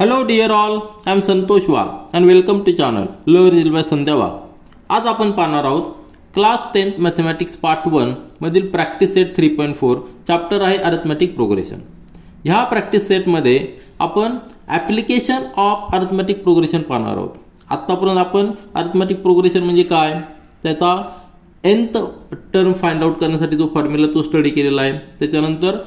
Hello dear all, I am Santosh Wagh and welcome to channel Learn by Sandhya Wagh. आज आपण पाहणार आहोत class 10th mathematics part 1 मधील practice set 3.4 chapter आहे arithmetic progression. ह्या practice set मध्ये आपण ऍप्लिकेशन ऑफ अरिथमेटिक प्रोग्रेशन पाहणार आहोत. आतापर्यंत आपण अरिथमेटिक प्रोग्रेशन म्हणजे काय, त्याचा nth टर्म फाइंड आउट करण्यासाठी जो फॉर्म्युला तो स्टडी केलेला आहे. त्याच्यानंतर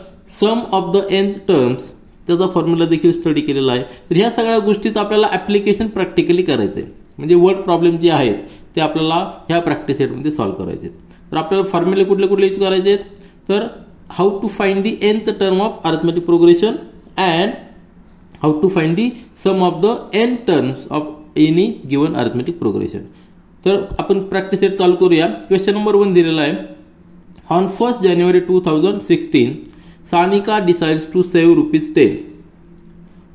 सम ऑफ द nth टर्म्स त्याचा फॉर्म्युला देखील स्टडी केलेला आहे. तर ह्या सगळ्या गोष्टीचं आपल्याला ऍप्लिकेशन प्रॅक्टिकली करायचे, म्हणजे वर्ड प्रॉब्लेम जे आहेत ते आपल्याला ह्या प्रॅक्टिस सेटमध्ये सॉल्व्ह करायचे. तर आपल्याला फॉर्म्युले कुठले कुठले यूज करायचे, तर how to find the nth term of arithmetic progression and how to find the sum of the n terms of any given arithmetic progression. तर आपण प्रॅक्टिस सेट चालू करूया. क्वेश्चन नंबर 1 दिलेला आहे. On 1st January 2016 Sanika decides to save ₹10,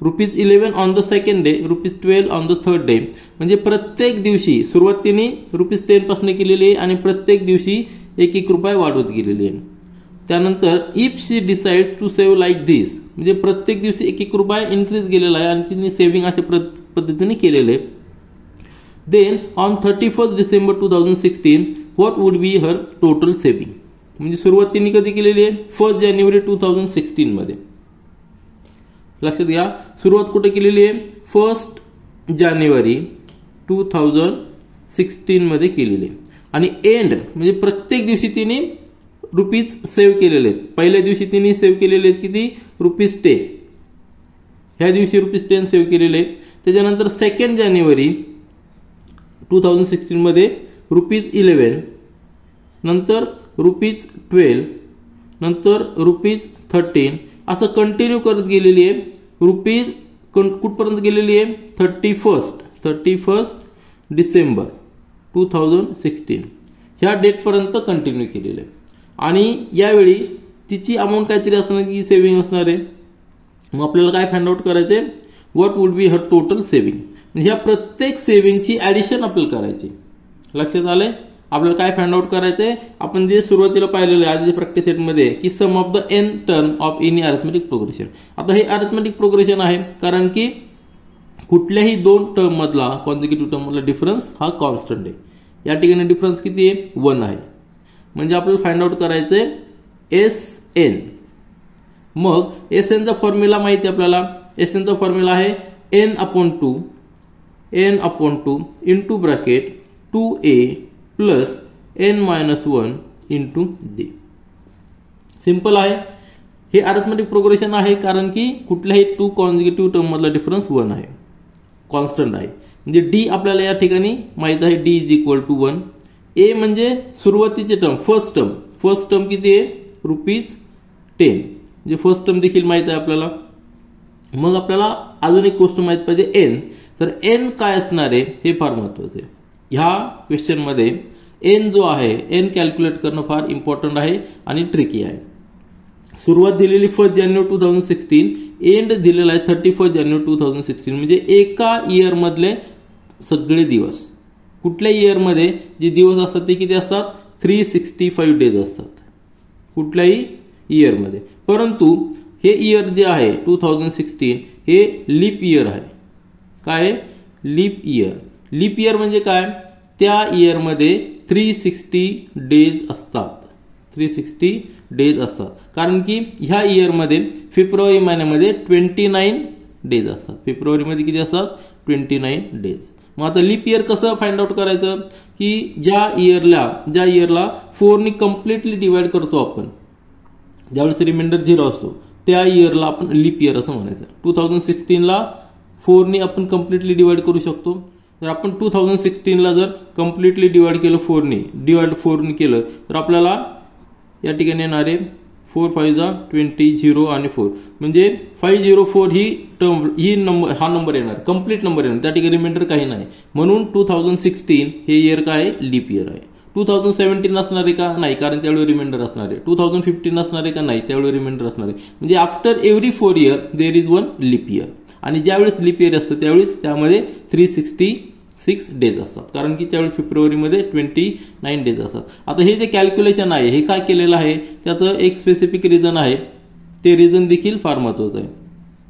₹11 on the second day, ₹12 on the third day. म्हणजे प्रत्येक दिवशी सुरुवातीने ₹10 पासून केलेली आहे आणि प्रत्येक दिवशी ₹1 वाढवत गेलेली आहे. त्यानंतर if she decides to save like this, म्हणजे प्रत्येक दिवशी ₹1 इन्क्रीज गेलेला आहे आणि तिने सेव्हिंग अशा पद्धतीने केलेले आहे. Then on 31st December 2016 what would be her total saving. म्हणजे सुरुवातीने कधी केलेली आहे, 1st January 2016 मध्ये. लक्षात घ्या, सुरुवात कुठे केलेली आहे, 1st January 2016 मध्ये केलेली आहे. आणि एंड म्हणजे प्रत्येक दिवशी तिने रुपीज सेव्ह केलेले आहेत. पहिल्या दिवशी तिने सेव्ह केलेले आहेत किती, ₹10. ह्या दिवशी ₹10 सेव्ह केलेले आहेत. त्याच्यानंतर 2nd January 2016 मध्ये ₹11, नंतर ₹12, नंतर ₹13 असं कंटिन्यू करत गेलेली आहे. रुपीज कुठपर्यंत गेलेली आहे, 31st December 2016 ह्या डेटपर्यंत कंटिन्यू केलेलं आहे. आणि यावेळी तिची अमाऊंट काहीतरी असणार की सेव्हिंग असणार आहे. मग आपल्याला काय फाइंड आउट करायचे, what would be her total saving. ह्या प्रत्येक सेव्हिंगची ऍडिशन आपल्याला करायची. लक्षात आलंय, आपल्याला काय फाइंड आउट करायचंय, आपण जे सुरुवातीला पाहिलेलं आहे आजच्या प्रॅक्टिस सेटमध्ये की sum of the n term of any arithmetic progression. आता हे अरिथमेटिक प्रोग्रेशन आहे कारण की कुठल्याही दोन टर्म मधला कॉन्झिक्युटिव्ह टर्म मधला डिफरन्स हा कॉन्स्टंट आहे. या ठिकाणी डिफरन्स किती आहे, 1 आहे. म्हणजे आपल्याला फाइंड आउट करायचंय Sn. मग Sn चा फॉर्म्युला माहिती आहे आपल्याला. Sn चा फॉर्म्युला आहे n/2 into bracket 2a plus n-1 into d. Simple आहे. हे अरिथमेटिक प्रोग्रेशन आहे कारण की कुठल्याही 2 कॉन्झिक्युटिव्ह टर्म मधला डिफरन्स 1 आहे, कॉन्स्टंट आहे. म्हणजे d आपल्याला या ठिकाणी माहित आहे, d is equal to 1. a म्हणजे सुरुवातीचे टर्म, फर्स्ट टर्म किती आहे, ₹10. म्हणजे फर्स्ट टर्म देखील माहित आहे आपल्याला. मग आपल्याला अजून एक गोष्ट माहित पाहिजे, n. तर n काय असणार आहे हे फार महत्वाचं आहे. ह्या क्वेश्चन मध्ये n जो आहे, n कॅल्क्युलेट करणं फार इम्पॉर्टंट आहे आणि ट्रिकी आहे. सुरुवात दिलेली 1st January 2016, एंड दिलेला आहे 31st January 2016. म्हणजे एका इयर मधले सगळे दिवस, कुठल्या इयर मध्ये जे दिवस असतात ते किती असतात, 365 डेज असतात कुठल्याही इयर मध्ये. परंतु हे इयर जे आहे 2016 हे लीप इयर आहे. काय, लीप इयर. लीप इयर म्हणजे काय, त्या इयर मध्ये 360 डेज असतात. 360 डेज असतात कारण की ह्या इयर मध्ये फेब्रुवारी महिन्यामध्ये 29 डेज असतात. फेब्रुवारी मध्ये किती असतात, 29 डेज. मग आता लीप इयर कसं फाइंड आउट करायचं, की ज्या इयरला 4 ने कम्प्लिटली डिवाइड करतो आपण, ज्यावेळेस रिमाइंडर 0 असतो त्या इयरला आपण लीप इयर असं म्हणायचं. 2016 ला 4 ने आपण कम्प्लिटली डिवाइड करू शकतो. जर आपण 2016 ला जर कम्प्लिटली डिवाइड केलं 4 ने केलं तर आपल्याला या ठिकाणी येणार आहे 4 5 20 0 आणि 4 म्हणजे 504 हा नंबर येणार, कम्प्लीट नंबर येणार. त्या ठिकाणी रिमाइंडर काही नाही. म्हणून 2016 हे इयर काय, लीप इयर आहे. 2017 असणार आहे का, नाही, कारण त्यावेळी रिमाइंडर असणार आहे. 2015 असणार आहे का, नाही, त्यावेळी रिमाइंडर असणार आहे. म्हणजे after every 4 year there is 1 leap year. आणि ज्यावेळेस लीप इयर असतं त्यावेळेस त्यामध्ये 366 डेज असतात कारण की त्यावेळी फेब्रुवारीमध्ये 29 डेज असतात. आता हे जे कॅल्क्युलेशन आहे हे काय केलेलं आहे, त्याचं एक स्पेसिफिक रिझन आहे. ते रिझन देखील फार महत्वाचं आहे.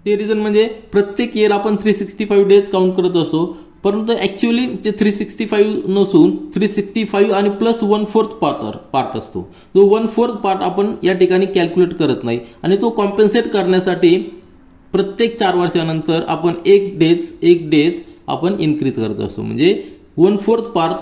ते रिझन म्हणजे प्रत्येक इयर आपण 365 डेज काउंट करत असतो, परंतु ऍक्च्युअली ते 365 नसून 365 आणि प्लस 1/4 पार्ट असतो. जो 1/4 पार्ट आपण या ठिकाणी कॅल्क्युलेट करत नाही आणि तो कॉम्पेन्सेट करण्यासाठी प्रत्येक 4 वर्षानंतर आपण एक डेज आपण इन्क्रीज करत असतो. म्हणजे 1/4 पार्ट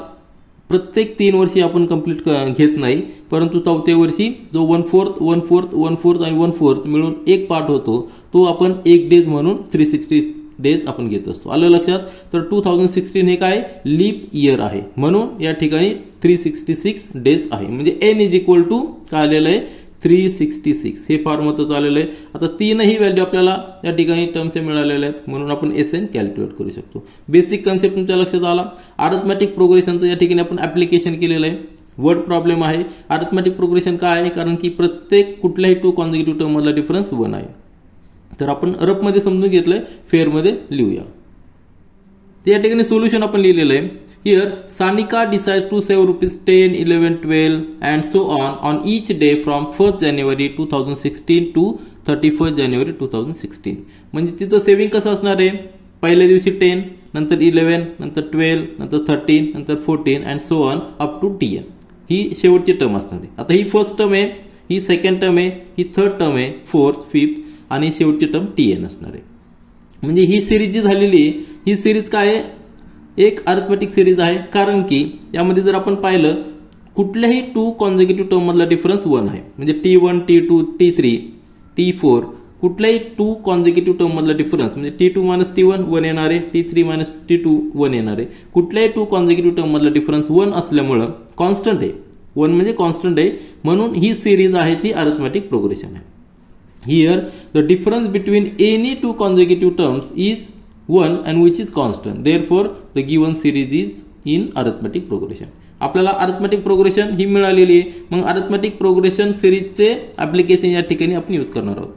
प्रत्येक 3 वर्षी आपण कंप्लीट घेत नाही, परंतु 4थ्या वर्षी जो 1/4 आणि 1/4 मिळून एक पार्ट होतो तो आपण एक डेज म्हणून 360 डेज आपण घेत असतो. आलं लक्षात? तर 2016 हे काय लीप इयर आहे, म्हणून या ठिकाणी 366 डेज आहे. म्हणजे n इज इक्वल टू काय आलेलं आहे 366. हे फार महत्त्वाचं आलेलं आहे. आता तीनही व्हॅल्यू आपल्याला या ठिकाणी टर्म्स मिळालेल्या आहेत, म्हणून आपण SN कॅल्क्युलेट करू शकतो. बेसिक कन्सेप्ट तुमच्या लक्षात आला. अरिथमेटिक प्रोग्रेशनचं या ठिकाणी आपण ऍप्लिकेशन केलेलं आहे. वर्ड प्रॉब्लेम आहे. अरिथमेटिक प्रोग्रेशन काय आहे, कारण की प्रत्येक कुठल्याही 2 कॉन्झिक्युटिव्ह टर्म मधला डिफरन्स 1 आहे. तर आपण रफ मध्ये समजून घेतलंय, फेअर मध्ये लिहूया. तर या ठिकाणी सोल्युशन आपण लिहिलेलं आहे. Here, Sanika decides to save rupees 10, 11, 12 and so on each day from 1st January 2016 to 31st January 2016. म्हणजे तिचं सेव्हिंग कसं असणार आहे, पहिल्या दिवशी 10, नंतर 11, नंतर 12, नंतर 13, नंतर 14 and so on up to TN. ही शेवटची टर्म असणार आहे. आता ही फर्स्ट टर्म आहे, ही सेकंड टर्म आहे, ही थर्ड टर्म आहे, फोर्थ, फिफ्थ आणि शेवटची टर्म TN असणार आहे. म्हणजे ही सिरीज जी झालेली आहे, ही सिरीज काय आहे, एक अरिथमेटिक सिरीज आहे, कारण की यामध्ये जर आपण पाहिलं कुठल्याही 2 कॉन्झिक्युटिव्ह टर्म मधला डिफरन्स 1 आहे. म्हणजे T1, T2, T3, T4 कुठल्याही 2 कॉन्झिक्युटिव्ह टर्म मधला डिफरन्स म्हणजे T2 - T1 1 येणार आहे, T3 - T2 1 येणार आहे. कुठल्याही 2 कॉन्झिक्युटिव्ह टर्म मधला डिफरन्स 1 असल्यामुळं कॉन्स्टंट आहे, 1 म्हणजे कॉन्स्टंट आहे, म्हणून ही सिरीज आहे ती अरिथमेटिक प्रोग्रेशन आहे. Here the difference between any 2 consecutive terms is 1 and which is constant. Therefore, the given series is in arithmetic progression. आपल्याला अरिथमेटिक प्रोग्रेशन ही मिळालेली आहे. मग अरिथमेटिक प्रोग्रेशन सिरीजचे ऍप्लिकेशन या ठिकाणी आपण यूज करणार आहोत.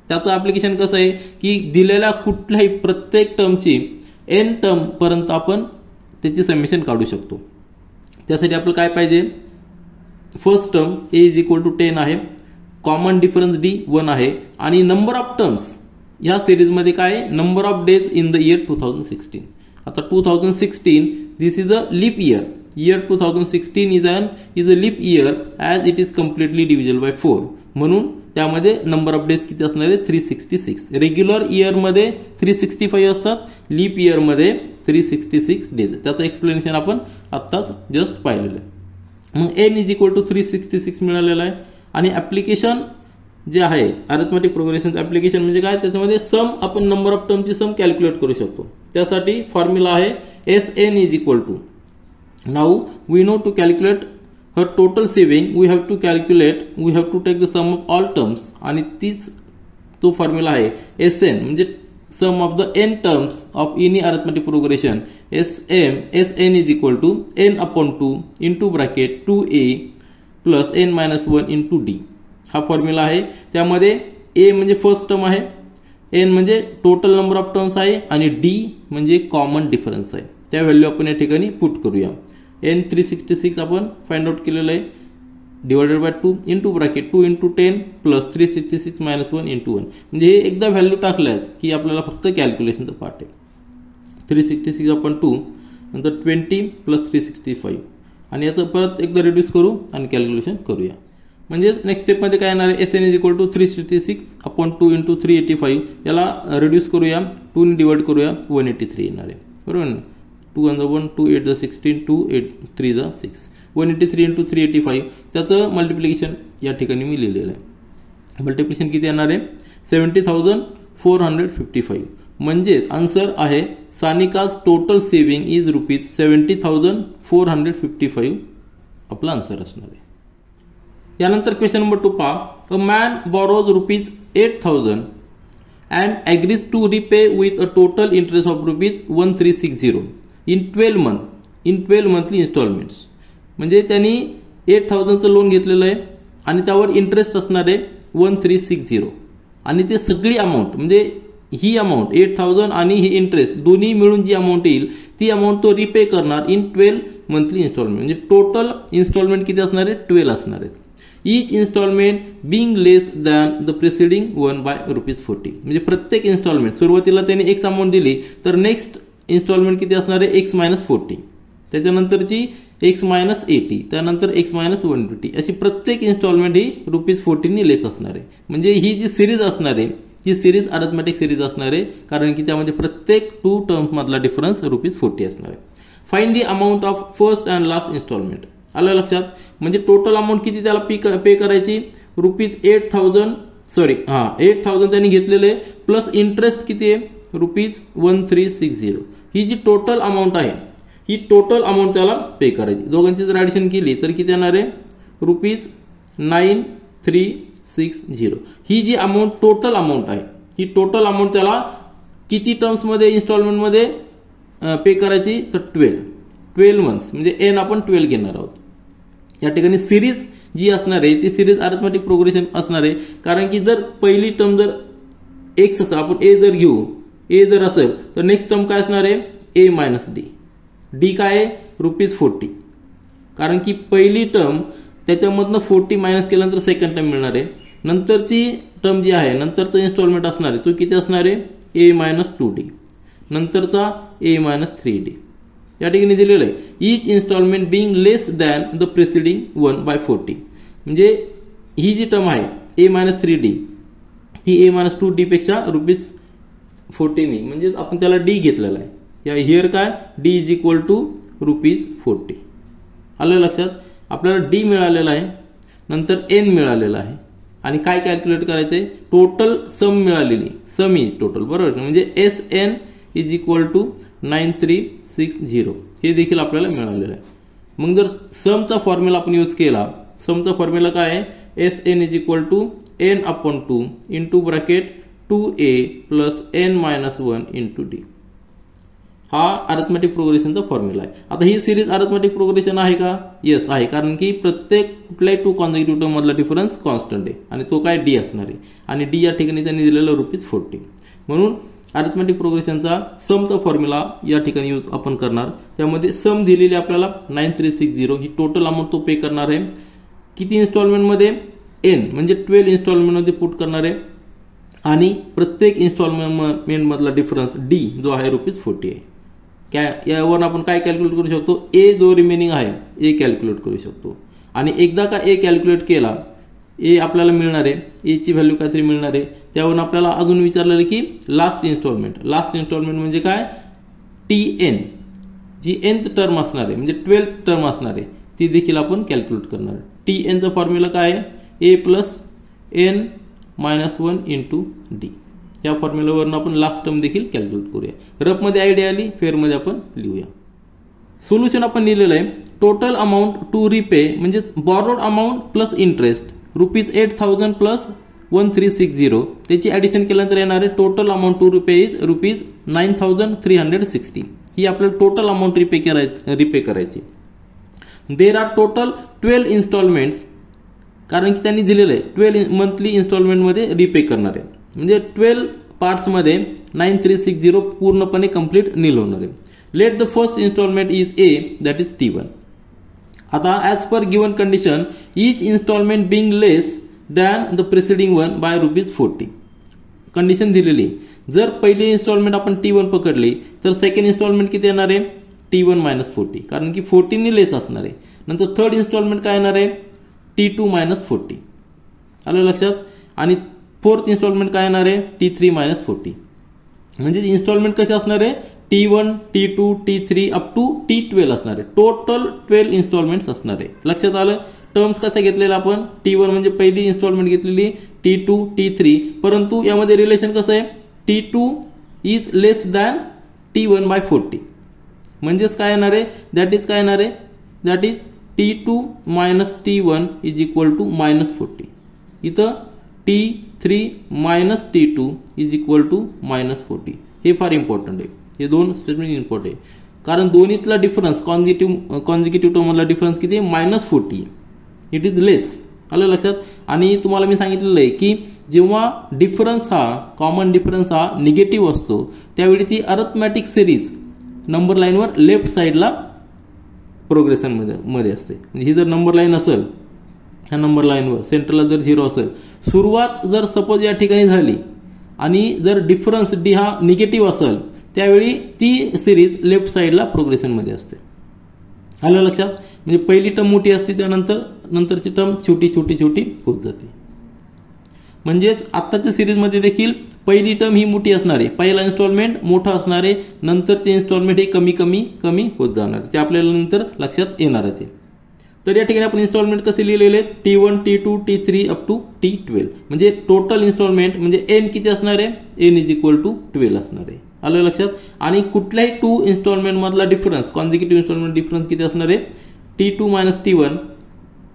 त्याचं ऍप्लिकेशन कसं आहे की दिलेल्या कुठल्याही प्रत्येक टर्मची n टर्म पर्यंत आपण त्याची समेशन काढू शकतो. त्यासाठी आपल्याला काय पाहिजे, first term a is equal to 10 आहे, कॉमन डिफरन्स d 1 आहे आणि नंबर ऑफ टर्म्स या सिरीज मध्ये काय number of days in the year 2016. आता 2016 this is a leap year. Year 2016 is a leap year as it is completely divisible by 4. म्हणून त्यामध्ये number of days किती असणार आहे 366. रेग्युलर इयर मध्ये 365 असतात, लीप इयर मध्ये 366 डेज. त्याचं एक्सप्लेनेशन आपण आत्ताच जस्ट पाहिलेलं आहे. मग n इज इक्वल टू 366 मिळालेलं आहे. आणि ऍप्लिकेशन जे आहे अरिथमेटिक प्रोग्रेशनचं ऍप्लिकेशन म्हणजे काय, त्याच्यामध्ये सम आपण नंबर ऑफ टर्मची सम कॅल्क्युलेट करू शकतो. त्यासाठी फॉर्म्युला आहे SN is equal to, now we know to calculate her total saving we have to take the sum of all terms. आणि तीच तो फॉर्म्युला आहे SN म्हणजे sum of the n terms of any arithmetic progression. SN is equal to n/2 into bracket 2a plus n-1 into d. हा formula आहे. त्यामध्ये a म्हणजे first term आहे, n म्हणजे टोटल नंबर ऑफ टर्म्स आहे आणि d म्हणजे common difference आहे. त्या व्हॅल्यू आपण या ठिकाणी पुट करूया. n 366 आपण फाइंड आउट केलेलं आहे, divided by 2 into bracket 2 into 10 plus 366 -1 into 1. म्हणजे हे एकदा व्हॅल्यू टाकल्याच की आपल्याला फक्त कॅल्क्युलेशनचं पार्ट आहे. 366/2 नंतर 20 प्लस 365 आणि याचं परत एकदा रिड्यूस करू आणि कॅल्क्युलेशन करूया. म्हणजे नेक्स्ट स्टेपमध्ये काय येणार आहे SN is equal to 366/2 into 385. याला रिड्यूस करूया, 2 ने डिवाइड करूया, 183 येणार आहे. बरोबर ना. 2 1 1 2 8 16 2 8 3 6 183 इंटू 385. त्याचं मल्टिप्लिकेशन या ठिकाणी मी लिहिलेलं आहे. मल्टिप्लिकेशन किती येणार आहे 70,455. म्हणजे आन्सर आहे सानिकाज टोटल सेव्हिंग इज रुपीज 70,455 आपला आन्सर असणार आहे. यानंतर क्वेश्चन नंबर 2 पहा. A man borrows rupees 8,000 and agrees to repay with a total interest of rupees 1360 in 12 monthly installments. म्हणजे त्यांनी 8,000चं लोन घेतलेलं आहे आणि त्यावर इंटरेस्ट असणार आहे 1360 आणि ते सगळी अमाऊंट म्हणजे ही अमाऊंट 8,000 आणि ही इंटरेस्ट दोन्ही मिळून जी अमाऊंट येईल ती अमाऊंट तो रिपे करणार इन 12 मंथली इन्स्टॉलमेंट. म्हणजे टोटल इन्स्टॉलमेंट किती असणार आहे 12 असणार आहेत. Each installment being less than the preceding one by ₹40. म्हणजे प्रत्येक इन्स्टॉलमेंट सुरुवातीला त्याने एक्स अमाऊंट दिली तर नेक्स्ट इन्स्टॉलमेंट किती असणार आहे x - 40, त्याच्यानंतरची x - 80, त्यानंतर x - 150 अशी प्रत्येक इन्स्टॉलमेंट ही ₹40 ने लेस असणार आहे. म्हणजे ही जी सिरीज असणार आहे ती सिरीज अरिथमेटिक सिरीज असणार आहे कारण की त्यामध्ये प्रत्येक 2 टर्म्स मधला डिफरन्स ₹40 असणार आहे. Find the amount of first and last installment. आलं लक्षात. म्हणजे टोटल अमाऊंट किती त्याला पे करायची ₹8,000 त्यांनी घेतलेले प्लस इंटरेस्ट किती आहे ₹1360. ही जी टोटल अमाऊंट आहे ही टोटल अमाऊंट त्याला पे करायची. दोघांची जर ॲडिशन केली तर किती येणार आहे ₹9360. ही जी अमाऊंट टोटल अमाऊंट आहे ही टोटल अमाऊंट त्याला किती टर्म्समध्ये इन्स्टॉलमेंटमध्ये पे करायची तर 12 मंथ्स म्हणजे n आपण 12 घेणार आहोत. या ठिकाणी सिरीज जी असणार आहे ती सिरीज अरिथमेटिक प्रोग्रेशन असणार आहे कारण की जर पहिली टर्म जर x असेल आपण a जर घेऊ a जर असेल तर नेक्स्ट टर्म काय असणार आहे a - d काय आहे ₹40 कारण की पहिली टर्म त्याच्यामधनं 40 मायनस केल्यानंतर सेकंड टर्म मिळणार आहे. नंतरची टर्म जी आहे नंतरचा इन्स्टॉलमेंट असणार आहे तो किती असणार आहे a - 2d नंतरचा a - 3d. या ठिकाणी दिलेलं आहे each installment being less than the preceding 1/40. म्हणजे ही जी टर्म आहे a - 3d ही a - 2d पेक्षा ₹40 ने म्हणजे आपण त्याला d घेतलेला आहे. या हिअर काय d = ₹40. आलं लक्षात. आपल्याला d मिळालेला आहे नंतर n मिळालेला आहे आणि काय कॅल्क्युलेट करायचंय टोटल सम मिळालेली सम ही टोटल बरोबर म्हणजे SN = 9360 हे देखील आपल्याला मिळालेलं आहे. मग जर समचा फॉर्म्युला आपण यूज केला समचा फॉर्म्युला काय आहे SN = n/2 into bracket 2a + n - 1 into d. हा अरिथमेटिक प्रोग्रेशनचा फॉर्म्युला आहे. आता ही सिरीज अरिथमेटिक प्रोग्रेशन आहे का येस आहे कारण की प्रत्येक कुठल्याही 2 कॉन्झिक्युटिव्ह टर्म मधला डिफरन्स कॉन्स्टंट आहे आणि तो काय d असणार आहे आणि d या ठिकाणी त्यांनी दिलेलं ₹40. म्हणून अरिथमेटिक प्रोग्रेशनचा समचा फॉर्म्युला या ठिकाणी यूज आपण करणार. त्यामध्ये सम दिलेली आपल्याला 9360 ही टोटल अमाऊंट तो पे करणार आहे. किती इन्स्टॉलमेंटमध्ये n म्हणजे 12 इन्स्टॉलमेंटमध्ये पुट करणार आहे आणि प्रत्येक इन्स्टॉलमेंट मधला डिफरन्स d जो आहे ₹40 आहे. यावर आपण काय कॅल्क्युलेट करू शकतो a जो रिमेनिंग आहे a कॅल्क्युलेट करू शकतो आणि एकदा का a कॅल्क्युलेट केला ए आपल्याला मिळणार आहे ए ची व्हॅल्यू काहीतरी मिळणार आहे. त्यावरून आपल्याला अजून विचारलेलं की लास्ट इन्स्टॉलमेंट म्हणजे काय TN जी nth टर्म असणार आहे म्हणजे 12th टर्म असणार आहे ती देखील आपण कॅल्क्युलेट करणार आहे. TN चा फॉर्म्युला काय आहे a + n - 1 इंटू d. या फॉर्म्युलावरून आपण लास्ट टर्म देखील कॅल्क्युलेट करूया. रफ मध्ये आयडिया आली फेअर मध्ये आपण लिहूया. सोल्युशन आपण लिहिलेलं आहे टोटल अमाऊंट टू रिपे म्हणजे बॉरोड अमाऊंट प्लस इंटरेस्ट ₹8,000 + 1360 त्याची ऍडिशन केल्यानंतर येणार आहे total amount to repay is ₹9,360. ही आपल्याला टोटल अमाऊंट रिपे करायची. देर आर टोटल 12 इन्स्टॉलमेंट्स कारण की त्यांनी दिलेलं आहे 12 मंथली इन्स्टॉलमेंटमध्ये रिपे करणार आहे म्हणजे 12 पार्ट्समध्ये 9360 पूर्णपणे कंप्लीट नील होणार आहे. Let the first installment is a that is T1. आता as per given condition each installment being less than the preceding one by ₹40. Condition दिलेली जर पहिली इन्स्टॉलमेंट आपण T1 पकडली तर सेकंड इन्स्टॉलमेंट किती येणार आहे T1 - 40 कारण की 40 ने लेस असणार आहे. नंतर थर्ड इन्स्टॉलमेंट काय येणार आहे T2 - 40. आलं लक्षात. आणि फोर्थ इन्स्टॉलमेंट काय येणार आहे T3 - 40. म्हणजे इन्स्टॉलमेंट कसे असणार आहे T1 T2 T3 up to T12 असणार आहे. टोटल 12 इन्स्टॉलमेंट्स असणार आहे. लक्षात आलं. टर्म्स कसा घेतलेला आपण T1 म्हणजे पहिली इन्स्टॉलमेंट घेतलेली T2 T3 परंतु यामध्ये रिलेशन कसं आहे T2 is less than T1/40 म्हणजेच काय येणार आहे दॅट इज काय येणार आहे दॅट इज T2 - T1 = -40. इथं T3 - T2 = -40. हे फार इम्पॉर्टंट आहे. हे दोन स्टेटमेंट इम्पॉर्टंट आहे कारण दोन्हीतला डिफरन्स कॉन्झिक्युटिव्ह टर्ममधला डिफरन्स किती आहे -40 आहे. इट इज लेस. आलं लक्षात. आणि तुम्हाला मी सांगितलेलं आहे की जेव्हा डिफरन्स हा कॉमन डिफरन्स हा निगेटिव्ह असतो त्यावेळी ती अरिथमॅटिक सिरीज नंबर लाईनवर लेफ्ट साईडला प्रोग्रेशन मध्ये असते. म्हणजे ही जर नंबर लाईन असेल ह्या नंबर लाईनवर सेंटरला जर 0 असेल, सुरुवात जर सपोज या ठिकाणी झाली आणि जर डिफरन्स डी हा निगेटिव्ह असेल त्यावेळी ती सिरीज लेफ्ट साईडला प्रोग्रेशनमध्ये असते. आलं लक्षात? म्हणजे पहिली टर्म मोठी असते त्यानंतर नंतरची टर्म छोटी छोटी छोटी होत जाते. म्हणजेच आत्ताच्या सिरीजमध्ये देखील पहिली टर्म ही मोठी असणार आहे, पहिला इन्स्टॉलमेंट मोठा असणार आहे, नंतरचे इन्स्टॉलमेंट हे कमी कमी कमी होत जाणार, ते आपल्याला नंतर लक्षात येणारच आहे. तर या ठिकाणी आपण इन्स्टॉलमेंट कसे लिहिलेले आहेत, T1 T2 T3 up to T12. म्हणजे टोटल इन्स्टॉलमेंट म्हणजे एन किती असणार आहे, एन इज इक्वल टू 12 असणार आहे. आलं लक्षात? आणि कुठल्याही 2 इन्स्टॉलमेंट मधला डिफरन्स, कॉन्झिक्युटिव्ह इन्स्टॉलमेंट डिफरन्स किती असणार आहे, T2 मायनस T1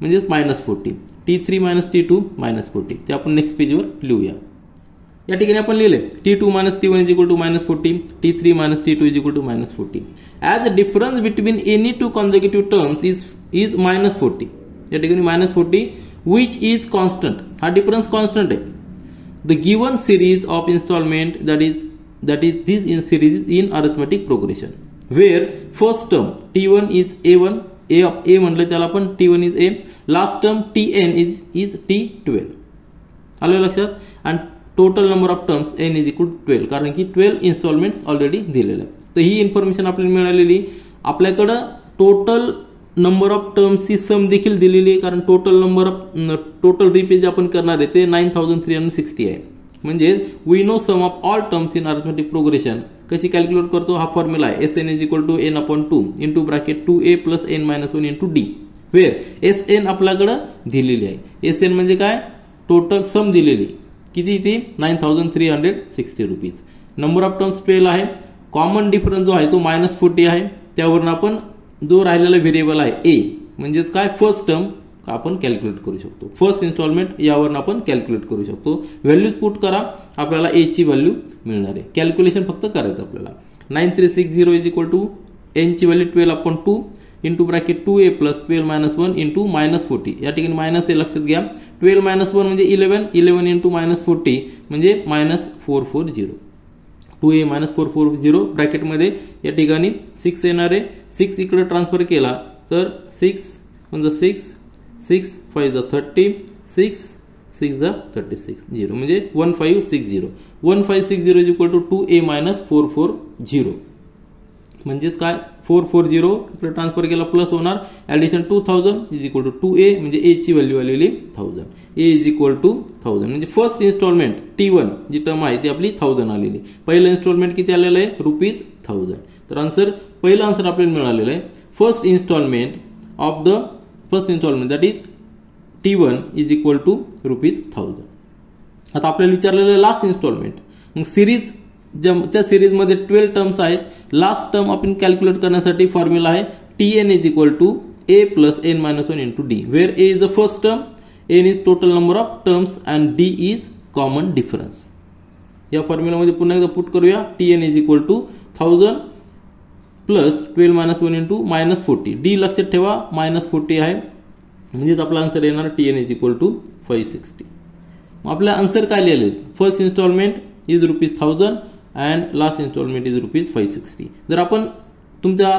म्हणजेच -40, T3 मायनस T2 -40. ते आपण नेक्स्ट पेजवर लिहूया. या ठिकाणी आपण लिहिले T2 minus T1 is equal to -40, T3 minus T2 is equal to -40. As difference between any 2 consecutive terms is -40. या ठिकाणी -40 विच इज कॉन्स्टंट, हा डिफरन्स कॉन्स्टंट आहे. The given series of installment that is this in series in arithmetic progression where first term T1 is A1, A of A म्हणलं त्याला आपण T1 is A, last term Tn is T12. आलं लक्षात? आणि total number of terms n is equal to 12 कारण की 12 instalments already दिलेले आहेत. तर ही इन्फॉर्मेशन आपल्याला मिळालेली. आपल्याकडं टोटल नंबर ऑफ टर्म्सची सम देखील दिलेली आहे कारण टोटल रिपेज आपण करणार आहे ते 9360 आहे. म्हणजे we know sum of all terms in arithmetic progression. कशी कॅल्क्युलेट करतो, हा फॉर्म्युला आहे Sn is equal to n upon 2 into bracket 2a plus n minus 1 into d, where Sn आपल्याकडं दिलेली आहे. Sn म्हणजे काय, टोटल सम दिलेली किती, ती 9360 रुपीज. नंबर ऑफ टर्म्स 12 आहे. कॉमन डिफरन्स जो आहे तो -40 आहे. त्यावरून आपण जो राहिलेला व्हेरिएबल आहे ए म्हणजेच काय, फर्स्ट टर्म आपण कॅल्क्युलेट करू शकतो. फर्स्ट इन्स्टॉलमेंट यावरून आपण कॅल्क्युलेट करू शकतो. व्हॅल्यूज पुट करा, आपल्याला ए ची व्हॅल्यू मिळणार आहे. कॅल्क्युलेशन फक्त करायचं आपल्याला. 9360 इज इक्वल टू एन ची value 12 upon 2 into bracket 2a plus 12 minus 1 into -40. या ठिकाणी मायनस हे लक्षात घ्या. 12 मायनस 1 म्हणजे 11 इंटू -40 म्हणजे -440. 2a मायनस 440 ब्रॅकेटमध्ये या ठिकाणी 6 येणार आहे. 6 इकडे ट्रान्सफर केला तर 6 म्हणजे 6 5 जा 30, 6 जा 36 0 म्हणजे 1560. 1560 is equal to 2a minus 440 म्हणजेच काय, 440 इकडे ट्रान्सफर केला प्लस होणार, addition 2000 is equal to 2a म्हणजे a ची व्हॅल्यू आलेली 1000. a इज इक्वल टू 1000 म्हणजे फर्स्ट इन्स्टॉलमेंट T1 जी टर्म आहे ती आपली 1000 आलेली. पहिलं इन्स्टॉलमेंट किती आलेलं आहे, ₹1000. तर आन्सर, पहिला आन्सर आपल्याला मिळालेलं आहे. First installment of the first installment that is T1 is equal to ₹1000. आता आपल्याला विचारलेलं लास्ट इन्स्टॉलमेंट. मग सिरीज त्या सिरीजमध्ये 12 टर्म्स आहेत. लास्ट टर्म आपण कॅल्क्युलेट करण्यासाठी फॉर्म्युला आहे Tn is equal to a plus n minus 1 into d, where a is the first term, n is total number of terms and d is common difference. या फॉर्म्युलामध्ये पुन्हा एकदा put करूया. Tn is equal to 1000 plus 12 minus 1 into -40. D लक्षात ठेवा -40 आहे म्हणजेच आपला आन्सर येणार Tn इज इक्वल टू 560. मग आपला आन्सर काय लिहिले, first installment is ₹1000 and last installment is ₹560. जर आपण तुमच्या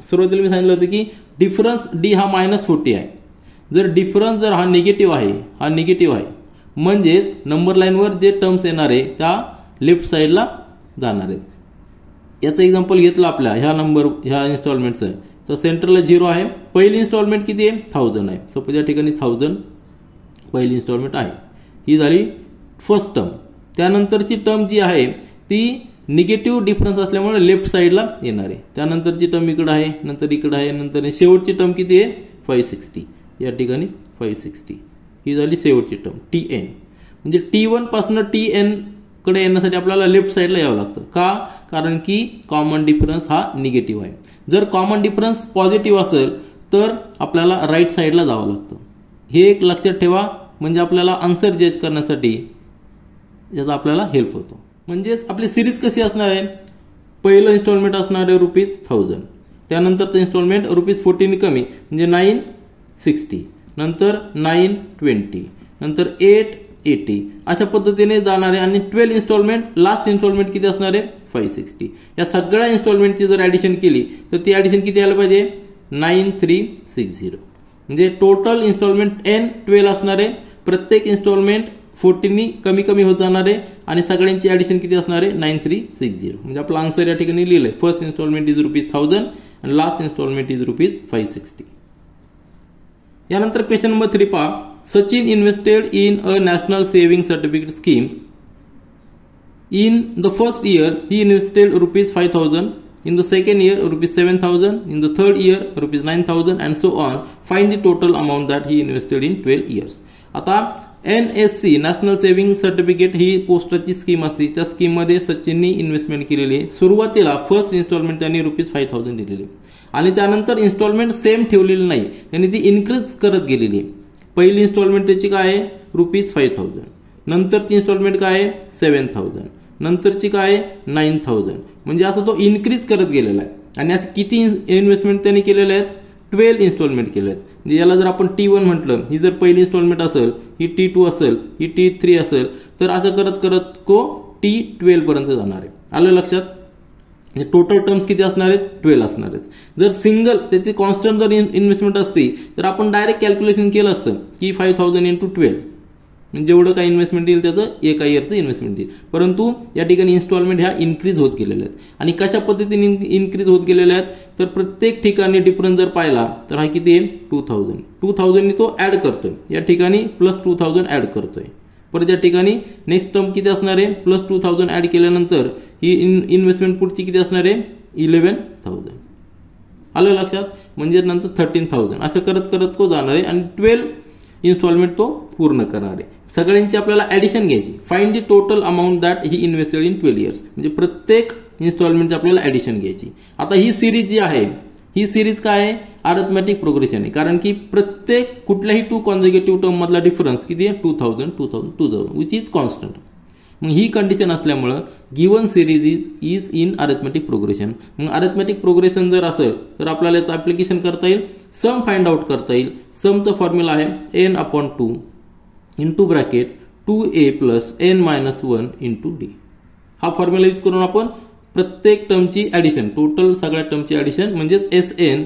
सुरुवातीला मी सांगितलं होतं की डिफरन्स डी हा -40 आहे. जर डिफरन्स जर हा निगेटिव्ह आहे म्हणजेच नंबर लाईनवर जे टर्म्स येणार आहे त्या लेफ्ट साईडला जाणार आहेत. याचं एक्झाम्पल घेतलं आपल्या ह्या इन्स्टॉलमेंटचं, तर सेंटरला 0 आहे. पहिली इन्स्टॉलमेंट किती आहे, 1000 आहे. सपोज या ठिकाणी 1000 पहिली इन्स्टॉलमेंट आहे. ही झाली फर्स्ट टर्म. त्यानंतरची टर्म जी आहे ती निगेटिव्ह डिफरन्स असल्यामुळे लेफ्ट साईडला येणार आहे. त्यानंतरची टर्म इकडे आहे, नंतर इकडे आहे, नंतर शेवटची टर्म किती आहे, 560. या ठिकाणी 560 ही झाली शेवटची टर्म Tn. म्हणजे T1 पासून Tn कडे येण्यासाठी आपल्याला लेफ्ट साईडला यावं लागतं. का, कारण की कॉमन डिफरन्स हा निगेटिव्ह आहे. जर कॉमन डिफरन्स पॉझिटिव्ह असेल तर आपल्याला राईट साईडला जावं लागतं. हे एक लक्षात ठेवा, म्हणजे आपल्याला आन्सर जज करण्यासाठी याचा आपल्याला हेल्प होतो. म्हणजेच आपली सिरीज कशी असणार आहे, पहिलं इन्स्टॉलमेंट असणार आहे ₹1000, त्यानंतरचं इन्स्टॉलमेंट ₹14 कमी म्हणजे 960, नंतर 920, नंतर 880 अशा पद्धतीने जाणार आहे. आणि 12 इन्स्टॉलमेंट, लास्ट इन्स्टॉलमेंट किती असणार आहे, 560. या सगळ्या इन्स्टॉलमेंटची जर ॲडिशन केली तर ती ॲडिशन किती आलं पाहिजे, 9360. म्हणजे टोटल इन्स्टॉलमेंट एन 12 असणार आहे, प्रत्येक इन्स्टॉलमेंट 14 कमी कमी होत जाणार आहे आणि सगळ्यांची ऍडिशन किती असणार आहे 9360. म्हणजे आपला आन्सर या ठिकाणी लिहिलंय फर्स्ट इन्स्टॉलमेंट इज ₹1000 आणि लास्ट इन्स्टॉलमेंट इज ₹560. यानंतर क्वेश्चन नंबर 3 पहा. Sachin invested in a national saving certificate scheme. In the first year, he invested ₹5,000. In the second year, ₹7,000. In the third year, ₹9,000 and so on. Find the total amount that he invested in 12 years. आता NSC national saving certificate ही पोस्टाची scheme असते. त्या scheme मध्ये सचिननी investment केलेली आहे. सुरुवातीला first instalment त्यांनी ₹5,000 दिलेली आणि त्यानंतर इन्स्टॉलमेंट सेम ठेवलेली नाही, त्यांनी ती इन्क्रीज करत गेलेली आहे. पहिली इन्स्टॉलमेंट त्याची काय आहे ₹5,000, नंतरची इन्स्टॉलमेंट काय आहे 7,000, नंतरची काय आहे 9,000. म्हणजे असं तो इन्क्रीज करत गेलेला आहे. आणि असे किती इन्व्हेस्टमेंट त्यांनी केलेले आहेत 12 इन्स्टॉलमेंट केले आहेत. म्हणजे याला जर आपण T1 म्हटलं, ही जर पहिली इन्स्टॉलमेंट असेल, ही T2 असेल, ही T3 असेल, तर असं करत करत तो T12 पर्यंत जाणार आहे. आलं लक्षात. म्हणजे टोटल टर्म्स किती असणार आहेत 12 असणार आहेत. जर सिंगल त्याची कॉन्स्टंट जर इन्व्हेस्टमेंट असती तर आपण डायरेक्ट कॅल्क्युलेशन केलं असतं की 5,000 × 12 म्हणजे जेवढं काही इन्व्हेस्टमेंट येईल त्याचं एका इयरचं इन्व्हेस्टमेंट येईल. परंतु या ठिकाणी इन्स्टॉलमेंट ह्या इन्क्रीज होत गेलेल्या आहेत. आणि कशा पद्धतीने इन्क्रीज होत गेलेल्या आहेत तर प्रत्येक ठिकाणी डिफरन्स जर पाहिला तर हा किती आहे 2,000 तो ऍड करतोय. या ठिकाणी +2,000 ऍड करतोय. परत या ठिकाणी नेक्स्ट टर्म किती असणार आहे +2,000 ऍड केल्यानंतर ही इन्व्हेस्टमेंट पुढची किती असणार आहे 11,000. आलं लक्षात. म्हणजे नंतर 13,000 असं करत करत तो जाणार आहे आणि 12 इन्स्टॉलमेंट तो पूर्ण करणार आहे. सगळ्यांची आपल्याला ऍडिशन घ्यायची. Find the total amount that he invested in 12 years. म्हणजे प्रत्येक इन्स्टॉलमेंटची आपल्याला ऍडिशन घ्यायची. आता ही सिरीज जी आहे ही सिरीज काय आहे अरिथमेटिक प्रोग्रेशन आहे. कारण की प्रत्येक कुठल्याही 2 कॉन्झिक्युटिव्ह टर्म मधला डिफरन्स किती आहे 2,000 विच इज कॉन्स्टंट. मग ही कंडिशन असल्यामुळे given series is in arithmetic progression. मग अरिथमेटिक प्रोग्रेशन जर असेल तर आपल्याला याचं ऍप्लिकेशन करता येईल, सम फाइंड आउट करता येईल. समचा फॉर्म्युला आहे n/2 into bracket 2a + n-1 × d. हा फॉर्म्युला यूज करून आपण प्रत्येक टर्मची ऍडिशन, टोटल सगळ्या टर्मची ऍडिशन म्हणजेच SN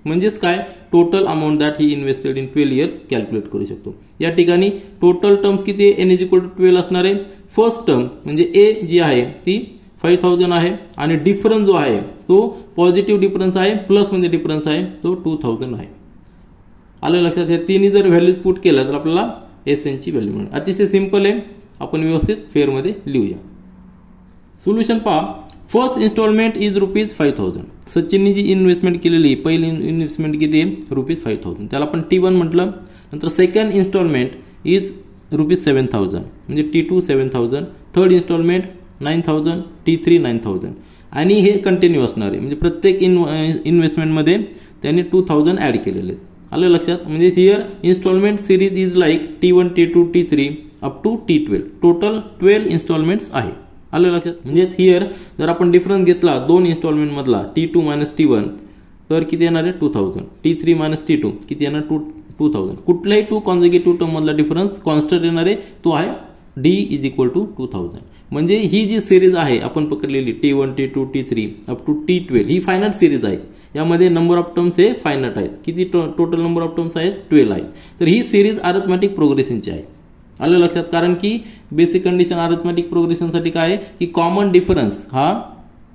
म्हणजेच काय total amount that he invested in 12 years calculate करू शकतो. या ठिकाणी टोटल टर्म्स किती आहे n = 12 असणार आहे. फर्स्ट टर्म म्हणजे A जी आहे ती 5,000 आहे आणि डिफरन्स जो आहे तो पॉझिटिव्ह डिफरन्स आहे, प्लस म्हणजे डिफरन्स आहे तो 2,000 आहे. आलं लक्षात. हे तिन्ही जर व्हॅल्यूज पुट केल्या तर आपल्याला SN ची व्हॅल्यू मिळेल. अतिशय सिंपल आहे, आपण व्यवस्थित फेअरमध्ये लिहूया. सोल्युशन पहा. First installment is ₹5,000. सचिननी जी इन्व्हेस्टमेंट केलेली पहिली इन्व्हेस्टमेंट किती आहे ₹5,000, त्याला आपण T1 म्हटलं. नंतर सेकंड इन्स्टॉलमेंट इज ₹7,000 म्हणजे T2 7,000, थर्ड इन्स्टॉलमेंट 9,000, T3 9,000 आणि हे कंटिन्यू असणार आहे. म्हणजे प्रत्येक इन्व्हेस्टमेंटमध्ये त्यांनी 2,000 ऍड केलेले आहेत. आलं लक्षात. म्हणजे here installment series is like T1, T2, T3 up to T12. Total 12 installments आहे. आलं लक्षात. म्हणजेच हिअर जर आपण डिफरन्स घेतला 2 इन्स्टॉलमेंट मधला T2 - T1 तर किती येणार आहे 2,000. T3 - T2 किती येणार 2,000. कुठल्याही 2 कॉन्झिक्युटिव्ह टर्म मधला डिफरन्स कॉन्स्टंट येणार आहे तो आहे D = 2,000. म्हणजे ही जी सिरीज आहे आपण पकडलेली T1, T2, T3 up to T12 ही फायनाइट सिरीज आहे. यामध्ये नंबर ऑफ टर्म्स हे फायनाइट आहेत. किती टोटल नंबर ऑफ टर्म्स आहेत 12 आहेत. तर ही सिरीज अरिथमेटिक प्रोग्रेशनची आहे. आलं लक्षात. कारण की बेसिक कंडिशन अरिथमेटिक प्रोग्रेशनसाठी काय आहे की कॉमन डिफरन्स हा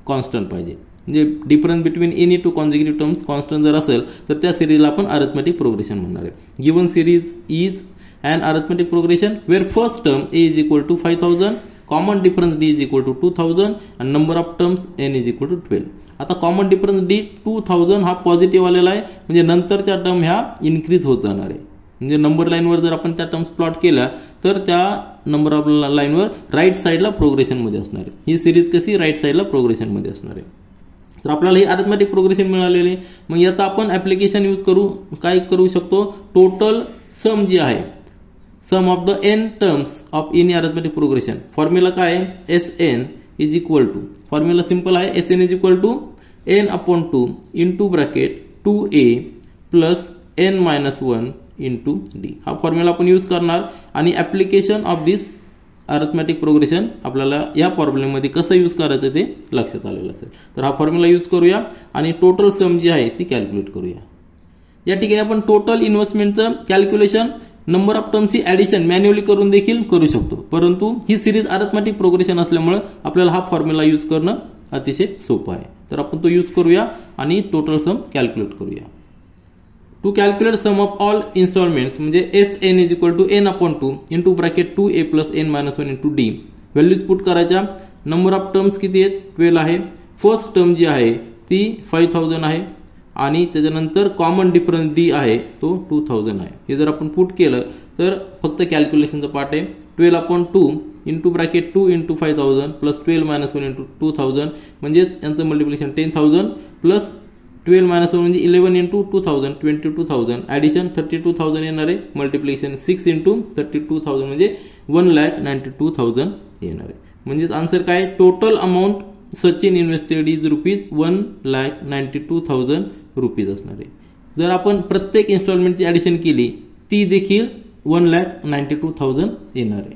कॉन्स्टंट पाहिजे. म्हणजे difference between any 2 consecutive terms constant जर असेल तर त्या सिरीजला आपण अरिथमेटिक प्रोग्रेशन म्हणणार आहे. Given series is an arithmetic progression where first term A is equal to 5,000, common difference D is equal to 2,000 and number of terms N is equal to 12. आता common difference D 2,000 हा positive आलेला आहे. म्हणजे नंतरच्या term ह्या increase होत जाणार आहे. म्हणजे नंबर लाईनवर जर आपण त्या टर्म्स प्लॉट केल्या तर त्या नंबर ऑफ लाईनवर राईट साईडला प्रोग्रेशनमध्ये असणार आहे. ही सिरीज कशी राईट साईडला प्रोग्रेशनमध्ये असणार आहे. तर आपल्याला ही अरिथमेटिक प्रोग्रेशन मिळालेली आहे. मग याचं आपण ऍप्लिकेशन यूज करू काय करू शकतो टोटल सम जी आहे sum of the n terms of any arithmetic progression. Formula काय आहे SN is equal to formula simple आहे SN is equal to n/2 into bracket 2a + n-1 × d. हा फॉर्म्युला आपण यूज करणार आणि application of this arithmetic progression आपल्याला या प्रॉब्लेममध्ये कसं यूज करायचं ते लक्षात आलेलं असेल. तर हा फॉर्म्युला यूज करूया आणि टोटल सम जी आहे ती कॅल्क्युलेट करूया. या ठिकाणी आपण टोटल इन्व्हेस्टमेंटचं कॅल्क्युलेशन नंबर ऑफ टर्म्सची ऍडिशन मॅन्युअली करून देखील करू शकतो, परंतु ही सिरीज अरिथमेटिक प्रोग्रेशन असल्यामुळे आपल्याला हा फॉर्म्युला यूज करणं अतिशय सोपं आहे. तर आपण तो यूज करूया आणि टोटल सम कॅल्क्युलेट करूया. To calculate sum of all installments म्हणजे SN is equal to n/2 into bracket 2a plus n-1 into d. Values put करायच्या. नंबर ऑफ टर्म्स किती आहेत? 12 आहे. फर्स्ट टर्म जी आहे ती 5000 आहे आणि त्याच्यानंतर कॉमन डिफरन्स d आहे तो 2000 आहे. हे जर आपण पुट केलं तर फक्त कॅल्क्युलेशनचा पार्ट आहे. 12/2 into bracket 2 into 5000 plus 12-1 into 2000 म्हणजेच यांचं मल्टिप्लिकेशन 10000 प्लस 12-1 म्हणजे 11 इंटू 2000 22,000 ॲडिशन 32,000 येणार आहे. मल्टिप्लिकेशन 6 इंटू 32,000 म्हणजे 1,92,000 येणार आहे. म्हणजेच आन्सर काय? Total amount Sachin invested is ₹1,92,000 rupees असणार आहे. जर आपण प्रत्येक इन्स्टॉलमेंटची ॲडिशन केली ती देखील 1,92,000 येणार आहे.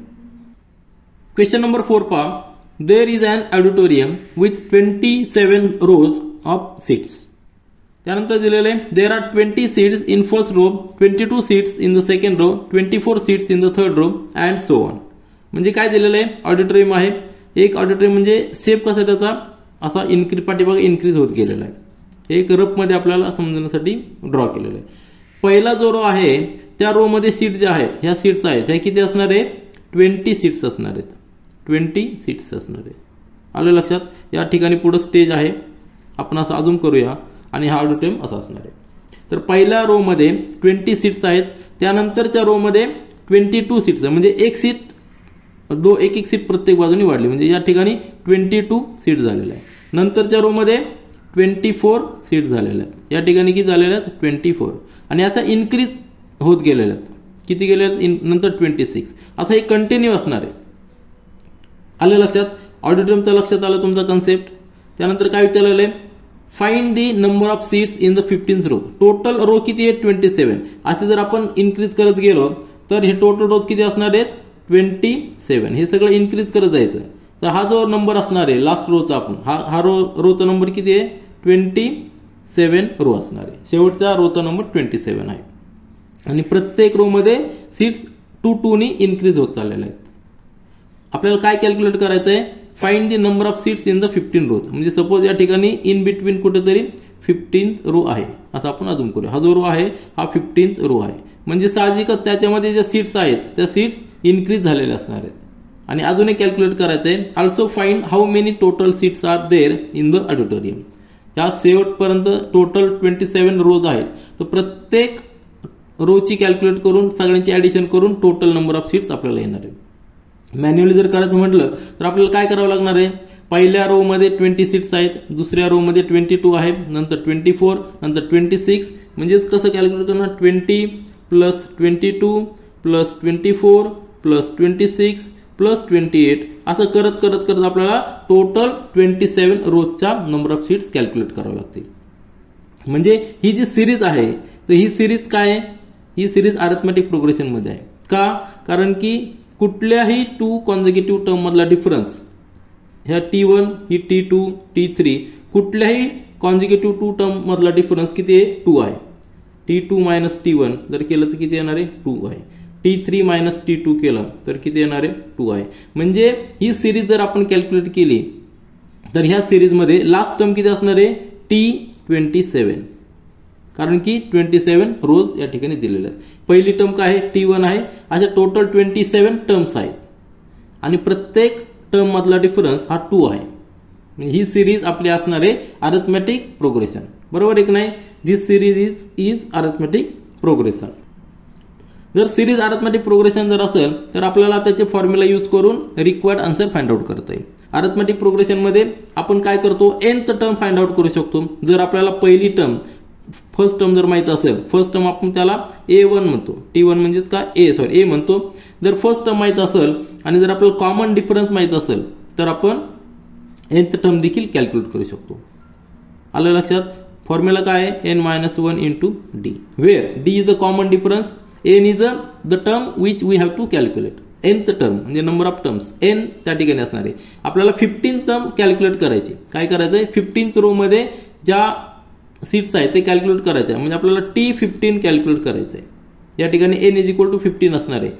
क्वेश्चन नंबर 4 पहा. There is an auditorium with 27 rows of seats. त्यानंतर दिलेले आहे there are 20 seats in first row, 22 seats in the second row, 24 seats in the third row and so on. म्हणजे काय दिलेलं आहे? ऑडिटोरियम आहे. एक ऑडिटोरियम म्हणजे शेप कसा त्याचा असा पाठीमाग इन्क्रीज होत गेलेला आहे. एक रफमध्ये आपल्याला समजण्यासाठी ड्रॉ केलेलं आहे. पहिला जो रो आहे त्या रो मध्ये सीट ज्या आहेत ह्या सीट्स आहेत ह्या किती असणार आहे? 20 सीट्स असणार आहेत. 20 सीट्स असणार आहे. आलं लक्षात? या ठिकाणी पुढे स्टेज आहे. आपण असं अजून करूया आणि हा ऑडिटोरियम असा असणार आहे. तर पहिल्या रो मध्ये 20 सीट्स आहेत. त्यानंतरच्या रो मध्ये 22 सीट्स म्हणजे एक सीट एक सीट प्रत्येक बाजूने वाढली म्हणजे या ठिकाणी 22 सीट झालेल्या आहे. नंतरच्या रो मध्ये 24 सीट झालेल्या आहेत. या ठिकाणी किती झालेल्या आहेत? 24 आणि याचा इन्क्रीज होत गेलेला आहे. किती गेले आहेत? नंतर 26 असं हे कंटिन्यू असणार आहे. आलं लक्षात? ऑडिटोरियमचा लक्षात आलं तुमचा कन्सेप्ट. त्यानंतर काय विचारलेलं आहे? Find the number of seats in the 15th row. Total row किती आहे? 27. असे जर आपण इन्क्रीज करत गेलो तर हे टोटल रोज किती असणार आहेत? 27. हे सगळं इन्क्रीज करत जायचं. तर हा जो नंबर असणार आहे लास्ट रोचा आपण हा रोचा नंबर किती आहे? 27 रो असणार आहे. शेवटचा रोचा नंबर 27 आहे आणि प्रत्येक रो मध्ये सीट्स 2 ने इन्क्रीज होत चाललेल्या आहेत. आपल्याला काय कॅल्क्युलेट करायचं आहे? Find the number of seats in the 15 रोज. म्हणजे सपोज या ठिकाणी इन बिटवीन कुठेतरी 15th रो आहे असं आपण अजून करूया. हा जो रो आहे हा 15th रो आहे. म्हणजे साहजिकच त्याच्यामध्ये ज्या सीट्स आहेत त्या सीट्स इन्क्रीज झालेल्या असणार आहेत. आणि अजून एक कॅल्क्युलेट करायचं आहे. Also find how many total seats are there in the auditorium. या शेवटपर्यंत टोटल 27 रोज आहेत. तर प्रत्येक रोची कॅल्क्युलेट करून सगळ्यांची ऍडिशन करून टोटल नंबर ऑफ सीट्स आपल्याला येणार आहे. मॅन्युअली जर करायचं म्हटलं तर आपल्याला काय करावं लागणार आहे? पहिल्या रो मध्ये 20 सीट्स आहेत, दुसऱ्या रो मध्ये 22 आहे, नंतर 24, नंतर 26. म्हणजेच कसं कॅल्क्युलेट करणार? 20 प्लस 22 प्लस 24 प्लस 26 प्लस 28 असं करत करत करत आपल्याला टोटल 27 रोजच्या नंबर ऑफ सीट्स कॅल्क्युलेट करावं लागतील. म्हणजे ही जी सिरीज आहे तर ही सिरीज काय आहे? ही सिरीज अरिथमेटिक प्रोग्रेशन मध्ये आहे. का? कारण की कुठल्याही 2 कॉन्झिक्युटिव्ह टर्म मधला डिफरन्स ह्या T1 ही T2 T3 कुठल्याही कॉन्झिक्युटिव्ह 2 टर्म मधला डिफरन्स किती आहे? 2 आहे. T2 मायनस T1 जर केलं तर किती येणार आहे? 2 आहे. T3 मायनस T2 केलं तर किती येणार आहे? 2 आहे. म्हणजे ही सिरीज जर आपण कॅल्क्युलेट केली तर ह्या सिरीजमध्ये लास्ट टर्म किती असणार आहे? T27. कारण की 27 रोज या ठिकाणी दिलेले आहेत. पहिली टर्म काय आहे? T1 आहे. अशा टोटल 27 टर्म्स आहेत आणि प्रत्येक टर्म मधला डिफरन्स हा 2 आहे. ही सिरीज आपली असणार आहे अरिथमेटिक प्रोग्रेशन. बरोबर आहे की नाही? दिस सिरीज इज अरिथमेटिक प्रोग्रेशन. जर सिरीज अरिथमेटिक प्रोग्रेशन जर असेल तर आपल्याला त्याचे फॉर्म्युला यूज करून रिक्वायर्ड आन्सर फाइंड आउट करता येईल. अरिथमेटिक प्रोग्रेशन मध्ये आपण काय करतो? nth टर्म फाइंड आउट करू शकतो. जर आपल्याला पहिली टर्म फर्स्ट टर्म जर माहित असेल, फर्स्ट टर्म आपण त्याला A1 म्हणतो. T1 म्हणजेच काय? A म्हणतो. जर फर्स्ट टर्म माहित असेल आणि जर आपल्याला कॉमन डिफरन्स माहित असेल तर आपण nth टर्म देखील कॅल्क्युलेट करू शकतो. आलं लक्षात? फॉर्म्युला काय आहे? n-1 into d, where d is the common difference, n is the term which we have to calculate. nth term म्हणजे नंबर ऑफ टर्म्स n त्या ठिकाणी असणार आहे. आपल्याला 15th टर्म कॅल्क्युलेट करायची. काय करायचंय? 15th रो मध्ये ज्या सीट्स आहे ते कॅल्क्युलेट करायचं आहे. म्हणजे आपल्याला T15 कॅल्क्युलेट करायचं आहे. या ठिकाणी n = 15 असणार आहे.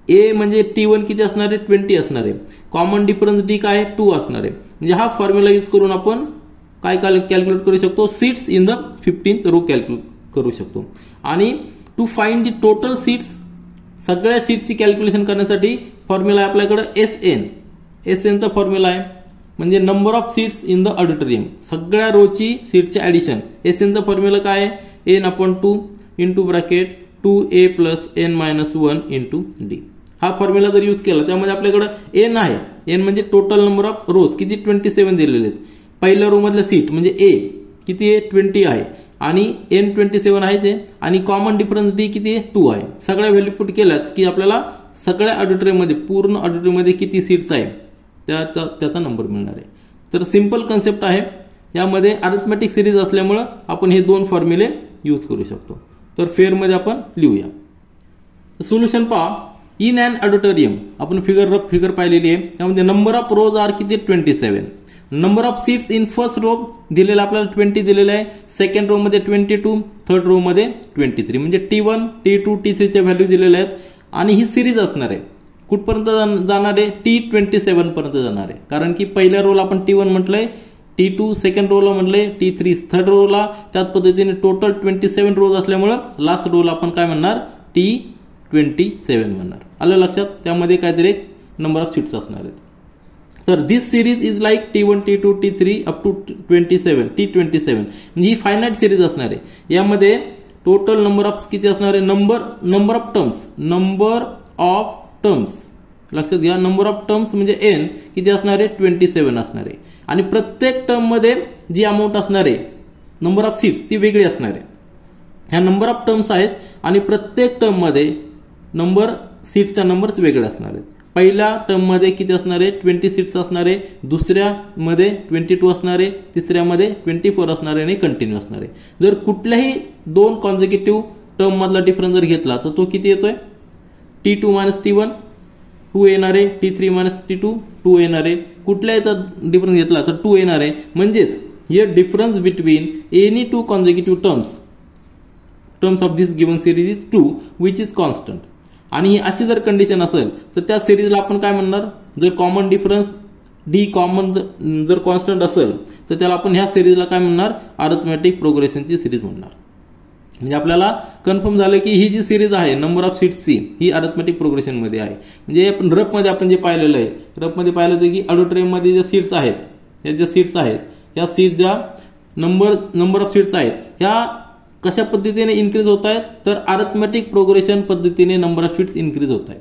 ए म्हणजे T1 किती असणार आहे? 20 असणार आहे. कॉमन डिफरन्स D काय आहे? 2 असणार आहे. म्हणजे हा फॉर्म्युला यूज करून आपण काय कॅल्क्युलेट करू शकतो? Seats in the 15th row calculate करू शकतो. आणि to find the total seats, सगळ्या सीट्सची कॅल्क्युलेशन करण्यासाठी फॉर्म्युला आहे आपल्याकडे SN चा फॉर्म्युला आहे. म्हणजे number of seats in the auditorium, सगळ्या रोची सीटचे ऍडिशन. SN चा फॉर्म्युला काय आहे? n/2 into bracket 2a + n-1 into d. हा फॉर्म्युला जर यूज केला त्यामध्ये आपल्याकडे n आहे. n म्हणजे टोटल नंबर ऑफ रोज किती? 27 दिलेले आहेत. पहिल्या रो मधल्या सीट म्हणजे a किती आहे? 20 आहे आणि n 27 आहे आणि कॉमन डिफरन्स d किती आहे? 2 आहे. सगळ्या व्हॅल्यू पुट केल्यात की आपल्याला सगळ्या ऑडिटोरियम मध्ये, पूर्ण ऑडिटोरियम मध्ये किती सीट्स आहे त्याचा नंबर मिळणार आहे. तर सिंपल कन्सेप्ट आहे. यामध्ये अरिथमेटिक सिरीज असल्यामुळे आपण हे दोन फॉर्म्युले यूज करू शकतो. तर फेअर मध्ये आपण लिहूया. सोल्युशन पहा. इन अन ऑडिटोरियम, आपण फिगर पाहिलेली आहे. त्यामध्ये नंबर ऑफ रोज आर किती? 27. Number of seats in first row दिलेला आपल्याला 20 दिलेला आहे. सेकंड रो मध्ये 22, थर्ड रो मध्ये 23. म्हणजे T1, T2, T3 च्या व्हॅल्यू दिलेल्या आहेत. आणि ही सिरीज असणार आहे. कुठपर्यंत जाणार आहे? T27 पर्यंत जाणार आहे. कारण की पहिल्या रोला आपण T1 म्हटलंय, T2 सेकंड रोला म्हटलंय, T3 थर्ड रोला. त्याच पद्धतीने टोटल 27 रोज असल्यामुळे लास्ट रोला आपण काय म्हणणार? T27 म्हणणार. आलं लक्षात? त्यामध्ये काहीतरी एक नंबर ऑफ सीट्स असणार आहेत. तर this series is like T1, T2, T3 up to T27. म्हणजे ही फायनाईट सिरीज असणार आहे. यामध्ये टोटल नंबर ऑफ किती असणार आहे? नंबर ऑफ टर्म्स लक्षात घ्या. नंबर ऑफ टर्म्स म्हणजे n किती असणार आहे? 27 असणार आहे. आणि प्रत्येक टर्म मध्ये जी अमाऊंट असणार आहे नंबर ऑफ सीट्स ती वेगळी असणार आहे. ह्या नंबर ऑफ टर्म्स आहेत आणि प्रत्येक टर्म मध्ये सीट्सच्या नंबर्स वेगळे असणार आहेत. पहिल्या टर्म मध्ये किती असणार आहे? 20 सीट्स असणार आहे. दुसऱ्या मध्ये 22 असणार आहे. तिसऱ्यामध्ये 24 असणार आहे आणि कंटिन्यू असणार आहे. जर कुठल्याही दोन कॉन्झिक्युटिव्ह टर्म मधला डिफरन्स जर घेतला तर तो किती येतोय? T2 - T1 2 येणार आहे. T3 - T2 2 येणार आहे. कुठल्या याचा डिफरन्स घेतला तर 2 येणार आहे. म्हणजेच हे difference between any two consecutive terms of this given series is 2 which is constant. आणि ही अशी जर कंडिशन असेल तर त्या सिरीजला आपण काय म्हणणार? जर कॉमन डिफरन्स D कॉमन जर कॉन्स्टंट असेल तर त्याला आपण ह्या सिरीजला काय म्हणणार? अरिथमेटिक प्रोग्रेशनची सिरीज म्हणणार. म्हणजे आपल्याला कन्फर्म झालं की ही जी सिरीज आहे नंबर ऑफ सीट्सची ही अरिथमेटिक प्रोग्रेशन मध्ये आहे. म्हणजे आपण रफ मध्ये आपण जे पाहिलेलं आहे, रफ मध्ये पाहिलं होतं की ऑडिटोरियम मध्ये ज्या सीट्स आहेत, या सीट ज्या नंबर ऑफ सीट्स आहेत ह्या कशा पद्धतीने इन्क्रीज होत आहेत? तर अरिथमेटिक प्रोग्रेशन पद्धतीने नंबर ऑफ सीट्स इन्क्रीज होत आहेत.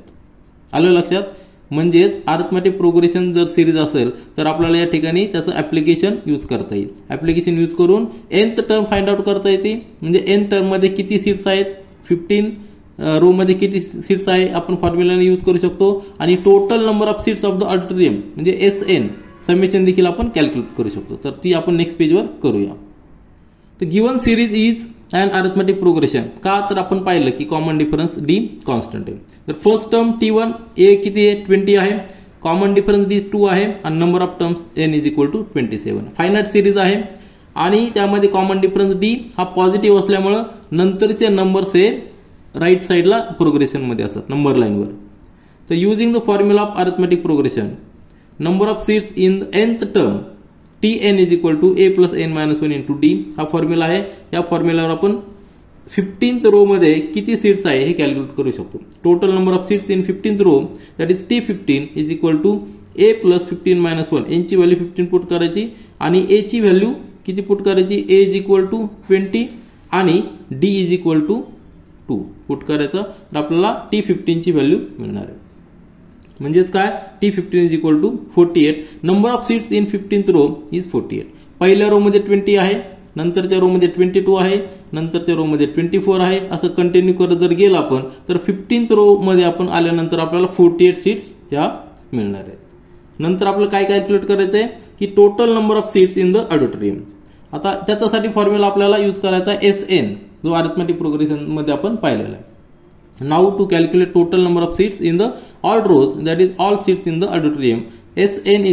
आलं लक्षात? म्हणजेच अरिथमेटिक प्रोग्रेशन जर सिरीज असेल तर आपल्याला या ठिकाणी त्याचं ऍप्लिकेशन यूज करता येईल. ऍप्लिकेशन यूज करून nth टर्म फाइंड आउट करता येते. म्हणजे n टर्म मध्ये किती सीट्स आहेत? 15. रो मध्ये किती सीट्स आहे आपण फॉर्म्युलाने यूज करू शकतो. आणि total number of seats of the auditorium म्हणजे SN समेशन देखील आपण कॅल्क्युलेट करू शकतो. तर ती आपण नेक्स्ट पेजवर करूया. तर given series is and arithmetic progression का? तर आपण पाहिलं की कॉमन डिफरन्स D कॉन्स्टंट आहे. तर फर्स्ट टर्म T1 A किती आहे? 20 आहे. कॉमन डिफरन्स D 2 आहे आणि number of terms n = 27. Finite series आहे आणि त्यामध्ये कॉमन डिफरन्स D हा पॉझिटिव्ह असल्यामुळे नंतरचे नंबर्स हे राईट साईडला प्रोग्रेशन मध्ये असतात नंबर लाईनवर. तर using the formula of arithmetic progression number of seats in nth term Tn = a + n-1 into D हा फॉर्म्युला आहे. या फॉर्म्युलावर आपण 15th रो मध्ये किती सीट्स आहे हे कॅल्क्युलेट करू शकतो. Total number of seats in 15th row that is T15 = a + 15-1. n ची व्हॅल्यू 15 पुट करायची आणि a ची व्हॅल्यू किती पुट करायची? a = 20 आणि D = 2 पुट करायचं. तर आपल्याला T15 ची व्हॅल्यू मिळणार आहे. म्हणजेच काय? T15 = 48. Number of seats in 15th row is 48. पहिल्या रो मध्ये 20 आहे, नंतरच्या रो मध्ये 22 आहे, नंतरच्या रो मध्ये 24 आहे. असं कंटिन्यू करत जर गेलं आपण तर 15th रो मध्ये आपण आल्यानंतर आपल्याला 48 सीट्स ह्या मिळणार आहेत. नंतर आपल्याला काय कॅल्क्युलेट करायचं आहे की total number of seats in the auditorium. आता त्याच्यासाठी फॉर्म्युला आपल्याला यूज करायचा आहे SN जो अरिथमेटिक प्रोग्रेशन मध्ये आपण पाहिलेला आहे. Now to calculate total number of seats in the all rows, that is all seats in the auditorium, SN =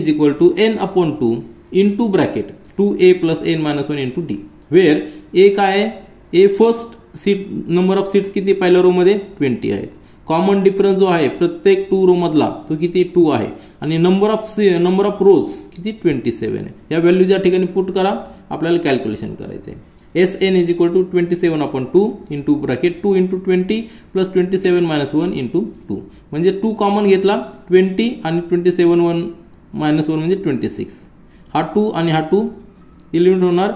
n/2 into bracket 2a + n-1 into D. Where a काय आहे, a first seat number of seats किती पहिल्या row मध्ये 20 आहे. Common difference जो आहे प्रत्येक 2 row मधला तो किती 2 आहे आणि नंबर ऑफ रोज किती 27 आहे. या व्हॅल्यू ज्या ठिकाणी पुट करा आपल्याला कॅल्क्युलेशन करायचे. Sn is equal to 27/2 into bracket 2 into 20 plus 27 minus 1 into 2. म्हणजे 2 कॉमन घेतला 20 आणि 27 1 minus 1 म्हणजे 26. हा 2 आणि हा 2 एलिमिनेट होणार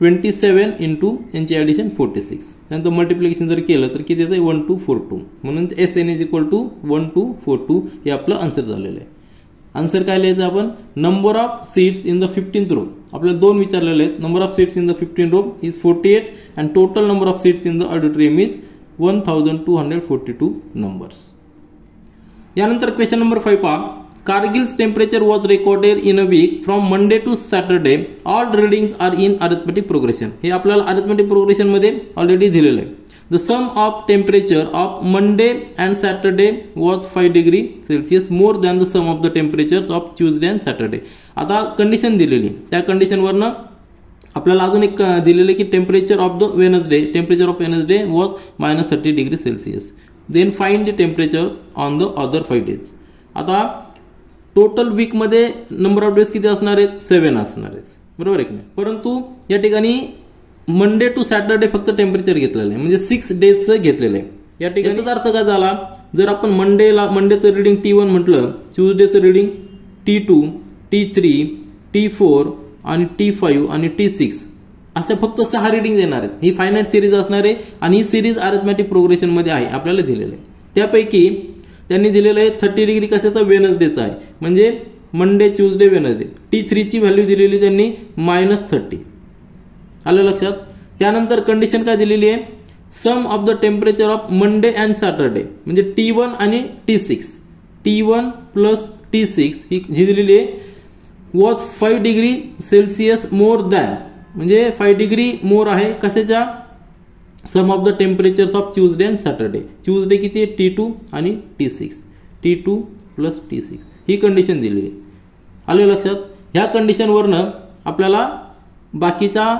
27 into यांची ॲडिशन 46. त्यानंतर मल्टिप्लिकेशन जर केलं तर किती येतं 1242. म्हणून Sn is equal to 1242 हे आपलं आन्सर झालेलं आहे. आन्सर काय लिहायचं आपण, number of seats in the 15th row. आपल्याला दोन विचारलेले आहेत. Number of seats in the 15th row is 48 and total number of seats in the auditorium is 1242 numbers. यानंतर क्वेश्चन नंबर 5 पहा. Kargil's temperature was recorded in a week from Monday to Saturday. All readings are in arithmetic progression. हे आपल्याला arithmetic progression मध्ये already दिलेलं आहे. The sum of temperature of Monday and Saturday was 5 degree Celsius more than the sum of the temperatures of Tuesday and Saturday. आता condition दिलेली, त्या condition वरनं आपल्याला अजून एक दिलेले की temperature of the Wednesday was -30 degree Celsius. Then find the temperature on the other 5 days. आता टोटल वीक मध्ये नंबर ऑफ डेज किती असणार आहेत 7 असणार आहेत, बरोबर आहे की नाही. परंतु या ठिकाणी मंडे टू सॅटरडे फक्त टेम्परेचर घेतलेलं आहे, म्हणजे 6 डेजचं घेतलेलं आहे. या ठिकाणी याचा अर्थ काय झाला, जर आपण मंडेचं रिडिंग T1 म्हटलं, ट्यूजडेचं रिडिंग T2, T3, T4 आणि T5 आणि T6 असे फक्त 6 रिडिंग येणार आहेत. ही फायनाईट सिरीज असणार आहे आणि ही सिरीज अरिथमेटिक प्रोग्रेशन मध्ये आहे आपल्याला दिलेलं आहे. त्यापैकी त्यांनी दिलेलं आहे 30 डिग्री कशाचा वेनसडेचा आहे, म्हणजे मंडे ट्यूजडे वेनसडे. T3 ची व्हॅल्यू दिलेली त्यांनी -30. आलं लक्षात. त्यानंतर कंडिशन काय दिलेली आहे, sum of the temperature of Monday and Saturday म्हणजे T1 आणि T6. T1 प्लस T6 ही दिलेली आहे was 5 degree Celsius more than, म्हणजे 5 डिग्री मोर आहे कशाच्या, sum of the temperatures of Tuesday and Saturday. Tuesday किती आहे T2 आणि T6. T2 प्लस T6 ही कंडिशन दिलेली आहे. आलं लक्षात. ह्या कंडिशनवरनं आपल्याला बाकीच्या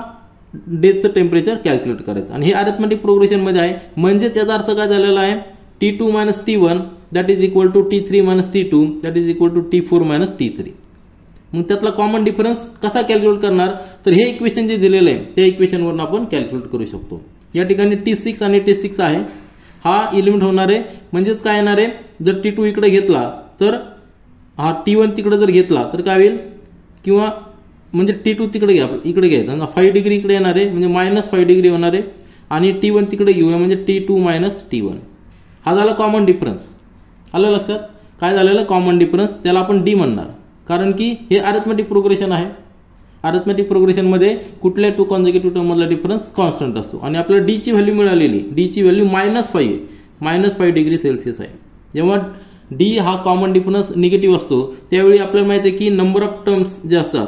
डेजचं टेम्परेचर कॅल्क्युलेट करायचं आणि हे अरिथमेटिक प्रोग्रेशन मध्ये आहे. म्हणजेच याचा अर्थ काय झालेला आहे, T2 - T1 that is equal to T3 - T2 that is equal to T4 - T3. मग त्यातला कॉमन डिफरन्स कसा कॅल्क्युलेट करणार, तर हे इक्वेशन जे दिलेलं आहे त्या इक्वेशन वरून आपण कॅल्क्युलेट करू शकतो. या ठिकाणी T6 आणि T6 आहे, हा एलिमेंट होणार आहे. म्हणजेच काय येणार आहे, जर T2 इकडे घेतला तर हा T1 तिकडे जर घेतला तर काय होईल, किंवा म्हणजे T2 तिकडे इकडे घ्यायचं, 5 डिग्री इकडे येणार आहे म्हणजे -5 डिग्री होणार आहे आणि T1 तिकडे घेऊया म्हणजे T2 - T1. हा झाला कॉमन डिफरन्स. आलं लक्षात. काय झालेलं कॉमन डिफरन्स, त्याला आपण D म्हणणार, कारण की हे अरिथमेटिक प्रोग्रेशन आहे. अरिथमेटिक प्रोग्रेशन मध्ये कुठल्या 2 कॉन्झिक्युटिव्ह टर्म मधला डिफरन्स कॉन्स्टंट असतो आणि आपल्याला D ची व्हॅल्यू मिळालेली, D ची व्हॅल्यू -5 आहे, -5 डिग्री सेल्सिअस आहे. जेव्हा D हा कॉमन डिफरन्स निगेटिव्ह असतो त्यावेळी आपल्याला माहिती आहे की नंबर ऑफ टर्म्स जे असतात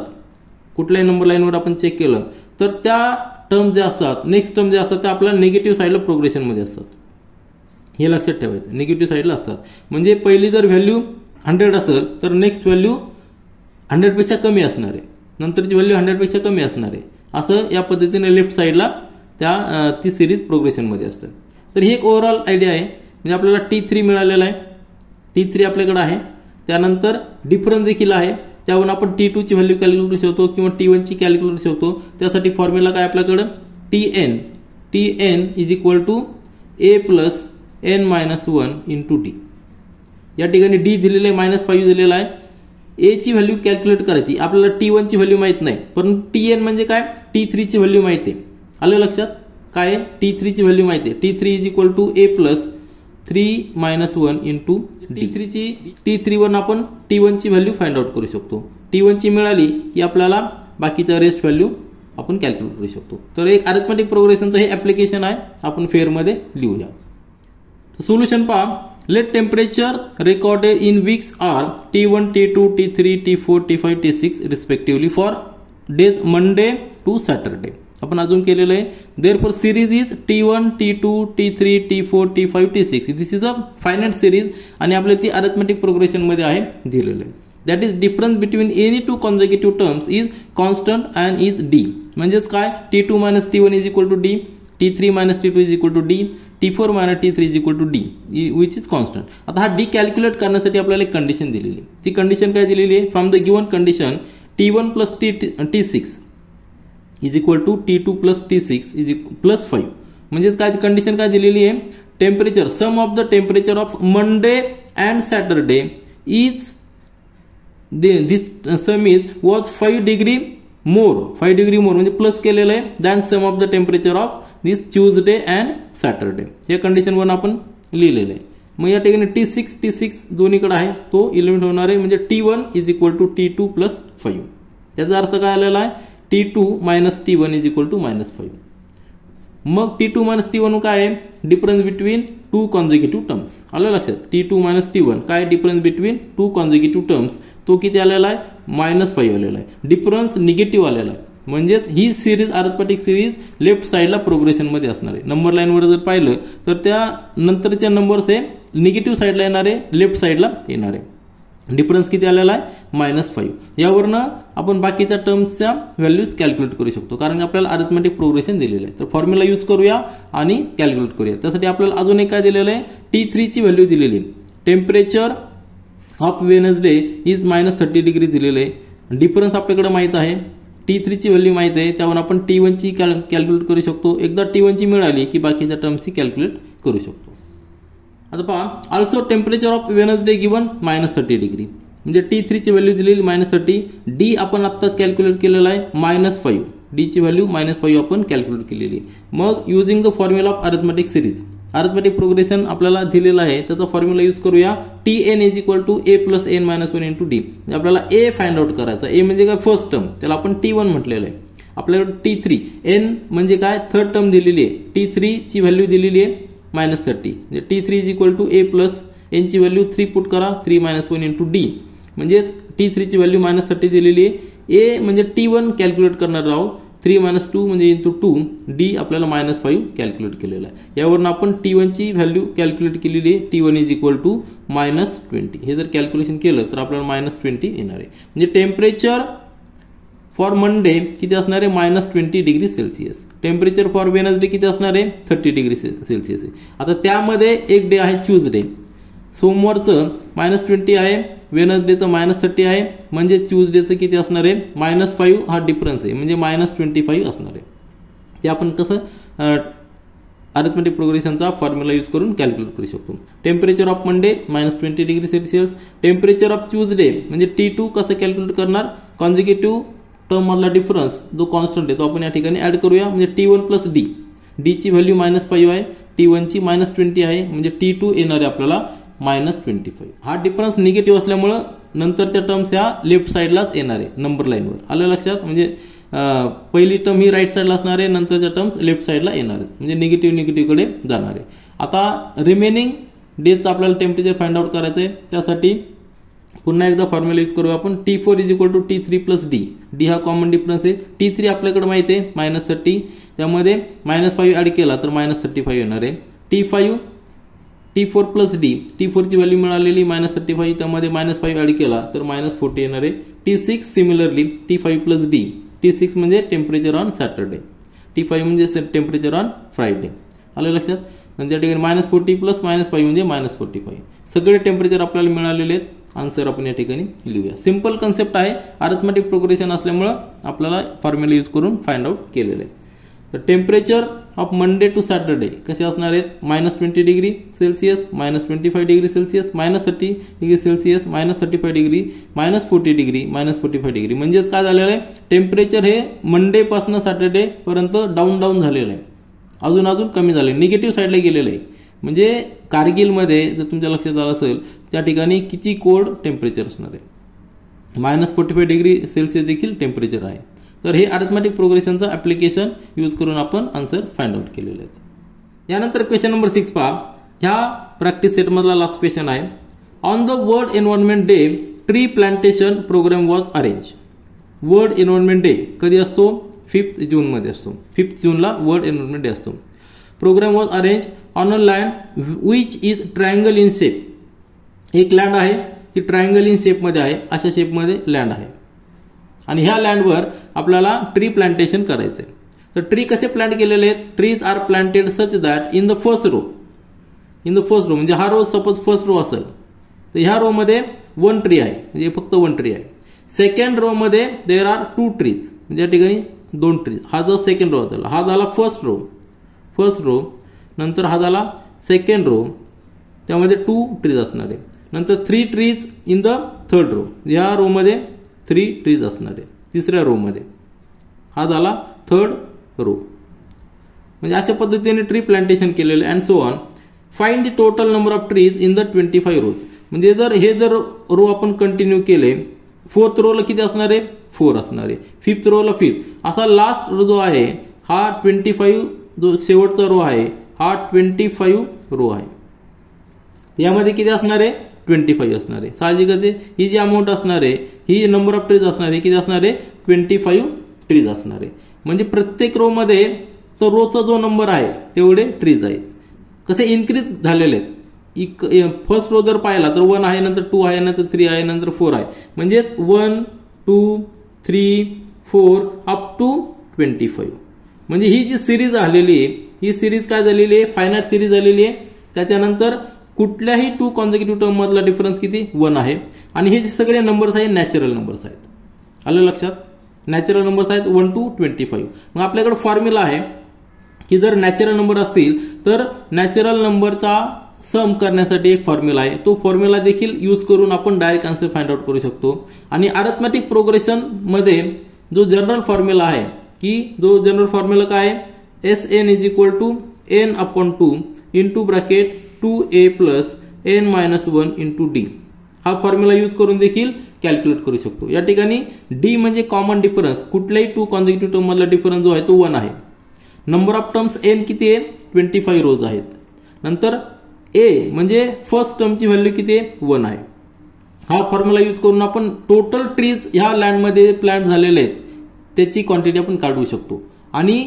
कुठल्याही नंबर लाईनवर आपण चेक केलं तर त्या टर्म ज्या असतात, नेक्स्ट टर्म ज्या असतात त्या आपल्या निगेटिव्ह साईडला प्रोग्रेशन मध्ये असतात. हे लक्षात ठेवायचं, निगेटिव्ह साईडला असतात. म्हणजे पहिली जर व्हॅल्यू 100 असेल तर नेक्स्ट व्हॅल्यू 100 पेक्षा कमी असणार आहे, नंतरची व्हॅल्यू 100 पेक्षा कमी असणार आहे. असं या पद्धतीने लेफ्ट साईडला ती सिरीज प्रोग्रेशन मध्ये असतं. तर ही एक ओव्हरऑल आयडिया आहे. म्हणजे आपल्याला T3 मिळालेला आहे, T3 आपल्याकडे आहे. त्यानंतर डिफरन्स देखील आहे, त्यावरून आपण T2 ची व्हॅल्यू कॅल्क्युलेट करू शकतो किंवा T1 ची कॅल्क्युलेट करू शकतो. त्यासाठी फॉर्म्युला काय आपल्याकडे, TN is equal to A plus N - 1 into D. या ठिकाणी D दिलेलं आहे, -5 दिलेला आहे. A ची व्हॅल्यू कॅल्क्युलेट करायची, आपल्याला T1 ची व्हॅल्यू माहित नाही, परंतु TN म्हणजे काय, T3 ची व्हॅल्यू माहिती आहे. आलं लक्षात. काय T3 ची व्हॅल्यू माहिती आहे, T3 is equal to A plus 3 - 1 into T3 वरून आपण T1 ची व्हॅल्यू फाइंड आउट करू शकतो. T1 ची मिळाली की आपल्याला बाकीच्या रेस्ट व्हॅल्यू आपण कॅल्क्युलेट करू शकतो. तर एक अरिथमेटिक प्रोग्रेशनचं हे ऍप्लिकेशन आहे, आपण फेअरमध्ये लिहूया. सोल्युशन पहा. Let temperature recorded in weeks are T1, T2, T3, T4, T5, T6 respectively for days Monday to Saturday. आपण अजून केलेलं आहे. Therefore series is T1, T2, T3, T4, T5, T6. This is a finite series आणि आपल्याला ती arithmetic progression मध्ये आहे दिलेलं आहे. That is difference between any two consecutive terms is constant and is d. म्हणजेच काय, T2 minus T1 is equal to D, T3 minus T2 is equal to d, T4 minus T3 is equal to d, which is constant. आता हा D calculate करण्यासाठी आपल्याला एक condition दिलेली आहे. ती कंडिशन काय दिलेली आहे, from the given condition T1 plus T6 is equal to T2 plus T6 is plus 5. म्हणजेच काय कंडिशन काय दिलेली आहे, temperature sum of the temperature of Monday and Saturday is this sum is was 5 degree more म्हणजे plus केलेलं आहे than sum of the temperature of this Tuesday and Saturday. या condition one आपण लिहिलेलं आहे. मग या ठिकाणी T6 दोन्हीकडे आहे, तो इलिमिनेट होणार आहे. म्हणजे T1 is equal to T2 plus 5. याचा अर्थ काय आलेला आहे, T2 minus T1 is equal to -5. मग T2 मायनस T1 काय आहे, difference between two consecutive terms. आलं लक्षात, T2 मायनस T1 काय difference between two consecutive terms, तो किती आलेला आहे, -5 आलेला आहे. डिफरन्स निगेटिव्ह आलेला आहे. म्हणजेच ही सिरीज अरिथमेटिक सिरीज लेफ्ट साईडला प्रोग्रेशन मध्ये असणार आहे. नंबर लाईनवर जर पाहिलं तर त्या नंतरच्या नंबर्स हे निगेटिव्ह साईडला येणार आहे, लेफ्ट साईडला येणार आहे. डिफरन्स किती आलेला आहे, -5. यावरनं आपण बाकीच्या टर्म्सच्या व्हॅल्यूज कॅल्क्युलेट करू शकतो, कारण आपल्याला अरिथमेटिक प्रोग्रेशन दिलेलं आहे. तर फॉर्म्युला यूज करूया आणि कॅल्क्युलेट करूया. त्यासाठी आपल्याला अजून एक काय दिलेलं आहे, T3 ची व्हॅल्यू दिलेली आहे. Temperature of Wednesday is -30 degree दिलेलं आहे. डिफरन्स आपल्याकडे माहित आहे, T3 ची व्हॅल्यू माहित आहे, त्यावर आपण T1 ची कॅल्क्युलेट करू शकतो. एकदा T1 ची मिळाली की बाकीच्या टर्म्सची कॅल्क्युलेट करू शकतो. आता पहा, also temperature of Wednesday given -30 degree. म्हणजे T3 ची व्हॅल्यू दिलेली -30. डी आपण आत्ताच कॅल्क्युलेट केलेला आहे -5. डी ची व्हॅल्यू -5 आपण कॅल्क्युलेट केलेली आहे. मग using the formula of arithmetic series, arithmetic progression आपल्याला दिलेला आहे, त्याचा फॉर्म्युला यूज करूया. Tn is equal to a plus n minus 1 into d. म्हणजे आपल्याला a फाइंड आउट करायचा. a म्हणजे काय, फर्स्ट टर्म, त्याला आपण T1 म्हटलेलं आहे. आपल्याकडे T3, n म्हणजे काय, थर्ड टर्म दिलेली आहे. T3 ची व्हॅल्यू दिलेली आहे -30. म्हणजे T3 is equal to a plus n ची व्हॅल्यू 3 पुट करा, 3 मायनस 1 इंटू डी. म्हणजेच T3 ची व्हॅल्यू -30 दिलेली आहे. a म्हणजे T1 कॅल्क्युलेट करणार आहोत, 3 मायनस 2 म्हणजे इंटू 2, डी आपल्याला -5 कॅल्क्युलेट केलेला आहे. यावरून आपण T1 ची व्हॅल्यू कॅल्क्युलेट केलेली आहे. T1 is equal to -20. हे जर कॅल्क्युलेशन केलं तर आपल्याला -20 येणार आहे. म्हणजे टेम्परेचर फॉर मंडे किती असणार आहे, -20 degree Celsius. Temperature for Wednesday किती असणार आहे, 30 डिग्री सेल्सिअस आहे. आता त्यामध्ये एक डे आहे ट्यूजडे. सोमवारचं -20 आहे, वेनसडेचं -30 आहे. म्हणजे ट्यूजडेचं किती असणार आहे, -5 हा डिफरन्स आहे, म्हणजे -25 असणार आहे. ते आपण कसं अरिथमेटिक प्रोग्रेशनचा फॉर्म्युला यूज करून कॅल्क्युलेट करू शकतो. Temperature of Monday -20 degree Celsius. Temperature of Tuesday म्हणजे T2 कसं कॅल्क्युलेट करणार, कॉन्झिक्युटिव्ह टर्म मधला डिफरन्स जो कॉन्स्टंट आहे तो आपण या ठिकाणी ऍड करूया. म्हणजे T1 प्लस डी. डी ची व्हॅल्यू -5 आहे, T1 ची -20 आहे. म्हणजे T2 येणार आहे आपल्याला -25. हा डिफरन्स निगेटिव्ह असल्यामुळे नंतरच्या टर्म्स ह्या लेफ्ट साईडलाच येणार आहे, नंबर लाईनवर. आलं लक्षात. म्हणजे पहिली टर्म ही राईट साईडला असणार आहे, नंतरच्या टर्म्स लेफ्ट साईडला येणार आहेत. म्हणजे निगेटिव्ह कडे जाणार आहे. आता रिमेनिंग डेजचं आपल्याला टेम्परेचर फाइंड आउट करायचं आहे. त्यासाठी पुन्हा एकदा फॉर्म्युला यूज करू आपण. T4 is equal to T3 plus d. D हा कॉमन डिफरन्स आहे. T3 आपल्याकडे माहिती आहे -30, त्यामध्ये -5 ऍड केला तर -35 येणार आहे. T4 plus D. T4 ची व्हॅल्यू मिळालेली -35, त्यामध्ये -5 ऍड केला तर -40 येणार आहे. T6 similarly T5 plus D. T6 म्हणजे टेम्परेचर ऑन सॅटरडे, T5 म्हणजे टेम्परेचर ऑन फ्रायडे. आलं लक्षात. म्हणजे या ठिकाणी -40 प्लस -5 म्हणजे -45. सगळे टेम्परेचर आपल्याला मिळालेले आहेत. आन्सर आपण या ठिकाणी लिहूया. सिंपल कन्सेप्ट आहे, अरिथमेटिक प्रोग्रेशन असल्यामुळं आपल्याला फॉर्म्युला यूज करून फाइंड आउट केलेलं आहे. तर temperature of Monday to Saturday कसे असणार आहेत, -20 degree Celsius, -25 degree Celsius, -30 degree Celsius, -35 degree, -40 degree, -45 degree. म्हणजेच काय झालेलं आहे, टेम्परेचर हे मंडे पासून सॅटरडे पर्यंत डाऊन झालेलं आहे, अजून कमी झाले, निगेटिव्ह साईडला गेलेलं आहे. म्हणजे कारगिलमध्ये जर तुमच्या लक्षात आलं असेल त्या ठिकाणी किती कोल्ड टेम्परेचर असणार आहे, -45 डिग्री सेल्सिअस देखील टेम्परेचर आहे. तर हे अरिथमेटिक प्रोग्रेशनचं ऍप्लिकेशन यूज करून आपण आन्सर फाइंड आउट केलेले आहेत. यानंतर क्वेश्चन नंबर 6 पहा. ह्या प्रॅक्टिस सेटमधला लास्ट क्वेश्चन आहे. On the world environment day tree plantation program was arrange. World environment day कधी असतो, 5 जूनमध्ये असतो. 5 जूनला वर्ल्ड एन्व्हायरमेंट डे असतो. Program was arrange on a land which is triangle in shape. एक लँड आहे ती ट्रायंगल इन शेपमध्ये आहे, अशा शेपमध्ये लँड आहे आणि ह्या लँडवर आपल्याला ट्री प्लांटेशन करायचं आहे. तर ट्री कसे प्लांट केलेले आहेत? Trees are planted such that in the first row म्हणजे हा रो सपोज फर्स्ट रो असेल तर ह्या रो मध्ये 1 ट्री आहे, म्हणजे फक्त 1 ट्री आहे. सेकंड रो मध्ये देर आर 2 ट्रीज, म्हणजे या ठिकाणी 2 ट्रीज. हा जो सेकंड रो झाला, हा झाला फर्स्ट रो, नंतर हा झाला सेकंड रो, त्यामध्ये 2 ट्रीज असणार आहे. नंतर 3 trees in the third row, या रो मध्ये 3 ट्रीज असणार आहे तिसऱ्या रो मध्ये. हा झाला थर्ड रो. म्हणजे अशा पद्धतीने ट्री प्लांटेशन केलेलं and so on. Find the total number of trees in the 25 रोज. म्हणजे जर रो आपण कंटिन्यू केले, फोर्थ रोला किती असणार आहे? 4 असणार आहे. फिफ्थ रोला 5. असा लास्ट जो आहे हा 25, जो शेवटचा रो आहे हा 25 रो आहे. यामध्ये किती असणार आहे? 25 असणार आहे. साहजिकच आहे, ही जी अमाऊंट असणार आहे ही नंबर ऑफ ट्रीज असणार आहे, किती असणार आहे? 25 ट्रीज असणार आहे. म्हणजे प्रत्येक रो मध्ये तो रोचा जो नंबर आहे तेवढे ट्रीज आहेत. कसे इन्क्रीज झालेले आहेत. फर्स्ट रो जर पाहिला तर 1 आहे, नंतर 2 आहे, नंतर 3 आहे, नंतर 4 आहे. म्हणजेच 1 2 3 4 अप टू 25. म्हणजे ही जी सिरीज आलेली आहे ही सिरीज काय झालेली आहे? फायनाईट सिरीज झालेली आहे. त्याच्यानंतर कुठल्याही 2 कॉन्झिक्युटिव्ह टर्म मधला डिफरन्स किती? 1 आहे. आणि हे जे सगळे नंबर्स आहेत नॅचरल नंबर्स आहेत. आलं लक्षात? नॅचरल नंबर्स आहेत 1 to 25. मग आपल्याकडे फॉर्म्युला आहे की जर नॅचरल नंबर असतील तर नॅचरल नंबरचा सम करण्यासाठी एक फॉर्म्युला आहे. तो फॉर्म्युला देखील यूज करून आपण डायरेक्ट आन्सर फाइंड आउट करू शकतो. आणि अरिथमेटिक प्रोग्रेशन मध्ये जो जनरल फॉर्म्युला आहे की जो जनरल फॉर्म्युला काय आहे? Sn is equal to n upon 2 into bracket 2a plus n minus 1 into d. हा फॉर्म्युला यूज करून देखील कॅल्क्युलेट करू शकतो. या ठिकाणी d म्हणजे कॉमन डिफरन्स, कुठल्याही 2 कॉन्झिक्युटिव्ह टर्म मधला डिफरन्स जो आहे तो 1 आहे. नंबर ऑफ टर्म्स n किती आहे? 25 रोज आहेत. नंतर a म्हणजे फर्स्ट टर्मची व्हॅल्यू किती आहे? 1 आहे. हा फॉर्म्युला यूज करून आपण टोटल ट्रीज ह्या लँडमध्ये प्लांट झालेले आहेत त्याची क्वांटिटी आपण काढू शकतो. आणि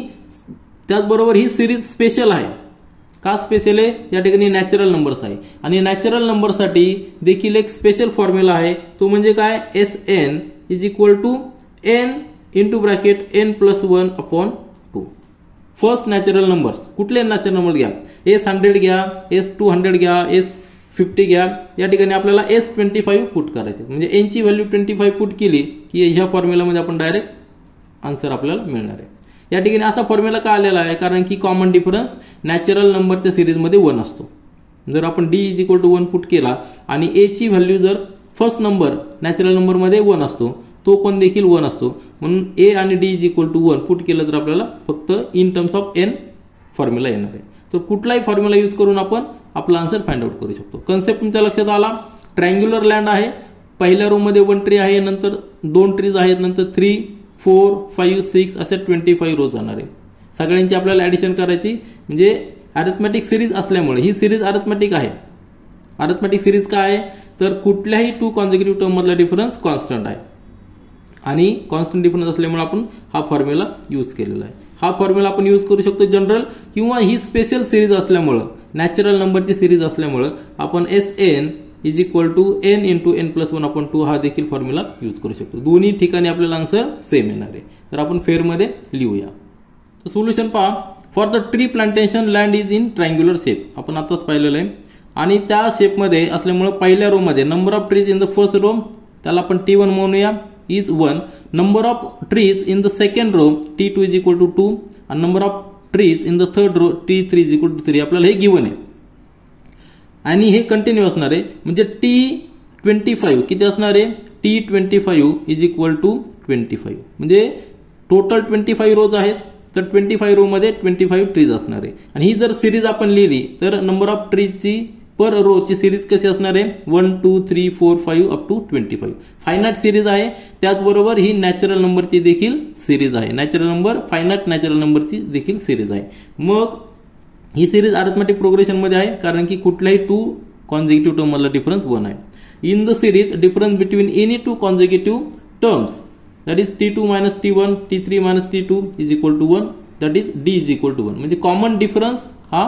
त्याचबरोबर ही सिरीज स्पेशल आहे. का स्पेशल आहे? या ठिकाणी नॅचरल नंबर्स आहे आणि नॅचरल नंबरसाठी देखील एक स्पेशल फॉर्म्युला आहे. तो म्हणजे काय? Sn is equal to n into bracket n plus 1 upon 2. First natural numbers, कुठले नॅचरल नंबर घ्या, S100 घ्या, S200 घ्या, S50 घ्या. या ठिकाणी आपल्याला S25 पुट करायचे. म्हणजे n ची व्हॅल्यू 25 पुट केली की ह्या फॉर्म्युलामध्ये आपण डायरेक्ट आन्सर आपल्याला मिळणार आहे. या ठिकाणी असा फॉर्म्युला का आलेला आहे? कारण की कॉमन डिफरन्स नॅचरल नंबरच्या सिरीजमध्ये 1 असतो. जर आपण d is equal to 1 put केला आणि a ची व्हॅल्यू जर फर्स्ट नंबर नॅचरल नंबरमध्ये 1 असतो, तो पण देखील 1 असतो. म्हणून a आणि d is equal to 1 put केलं तर आपल्याला फक्त in terms of n formula येणार आहे. तर कुठलाही फॉर्म्युला यूज करून आपण आपला आन्सर फाइंड आउट करू शकतो. कन्सेप्ट तुमच्या लक्षात आला? ट्रायंग्युलर लँड आहे. पहिल्या रो मध्ये 1 ट्री आहे, नंतर 2 ट्रीज आहेत, नंतर 3 4 5 6 असे 25 रोज जाणार आहे. सगळ्यांची आपल्याला ऍडिशन करायची. म्हणजे अरिथमेटिक सिरीज असल्यामुळे ही सिरीज अरिथमेटिक आहे. अरिथमेटिक सिरीज काय आहे? तर कुठल्याही 2 कॉन्झिक्युटिव्ह टर्म मधला डिफरन्स कॉन्स्टंट आहे आणि कॉन्स्टंट डिफरन्स असल्यामुळे आपण हा फॉर्म्युला यूज केलेला आहे. हा फॉर्म्युला आपण यूज करू शकतो जनरल, किंवा ही स्पेशल सिरीज असल्यामुळे नॅचरल नंबरची सिरीज असल्यामुळे आपण Sn is equal to n into n plus 1 upon 2 हा देखील फॉर्म्युला यूज करू शकतो. दोन्ही ठिकाणी आपल्याला आन्सर सेम येणार आहे. तर आपण फेअरमध्ये लिहूया. तर सोल्युशन पहा. For the tree plantation land is in triangular shape. आपण आताच पाहिलेलं आहे. आणि त्या शेपमध्ये असल्यामुळे पहिल्या रो मध्ये number of trees in the first row त्याला आपण T1 म्हणूया is 1. Number of trees in the second row T2 is equal to 2 and number of trees in the third row T3 is equal to 3. आपल्याला हे given आहे आणि हे continue असणार आहे. म्हणजे T25 किती असणार आहे? T25 is equal to 25. म्हणजे टोटल 25 रोज आहेत, तर 25 रो मध्ये 25 ट्रीज असणार आहे. आणि ही जर सिरीज आपण लिहिली तर नंबर ऑफ ट्रीजची पर रो ची सिरीज कशी असणार आहे? 1 2 3 4 5 अप टू 25. फायनाईट सिरीज आहे. त्याचबरोबर ही नॅचरल नंबरची देखील सिरीज आहे. नॅचरल नंबर फायनाईट नॅचरल नंबरची देखील सिरीज आहे. मग ही सिरीज अरिथमेटिक प्रोग्रेशन मध्ये आहे कारण की कुठल्याही 2 कॉन्झिक्युटिव्ह टर्म मधला डिफरन्स 1 आहे. In the series difference between any 2 consecutive terms that is T2 minus T1 T3 minus T2 is equal to 1 that is D is equal to 1. म्हणजे common difference हा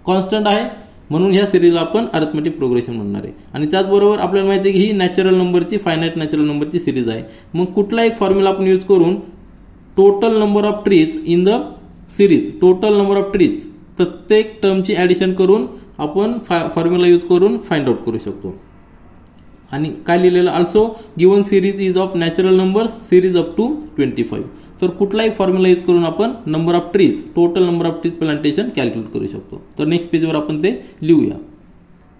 constant आहे म्हणून ह्या सिरीजला आपण arithmetic progression म्हणणार आहे. आणि त्याचबरोबर आपल्याला माहिती आहे की ही नॅचरल नंबरची फायनाईट नॅचरल नंबरची सिरीज आहे. मग कुठला एक फॉर्म्युला आपण यूज करून total number of trees in the series, total number of trees प्रत्येक टर्मची ॲडिशन करून आपण फॉर्म्युला यूज करून फाइंड आउट करू शकतो. आणि काय लिहिलेलं, also given series is of natural numbers series up to 25. तर कुठलाही फॉर्म्युला यूज करून आपण number of trees, total number of trees plantation calculate करू शकतो. तर नेक्स्ट पेजवर आपण ते लिहूया.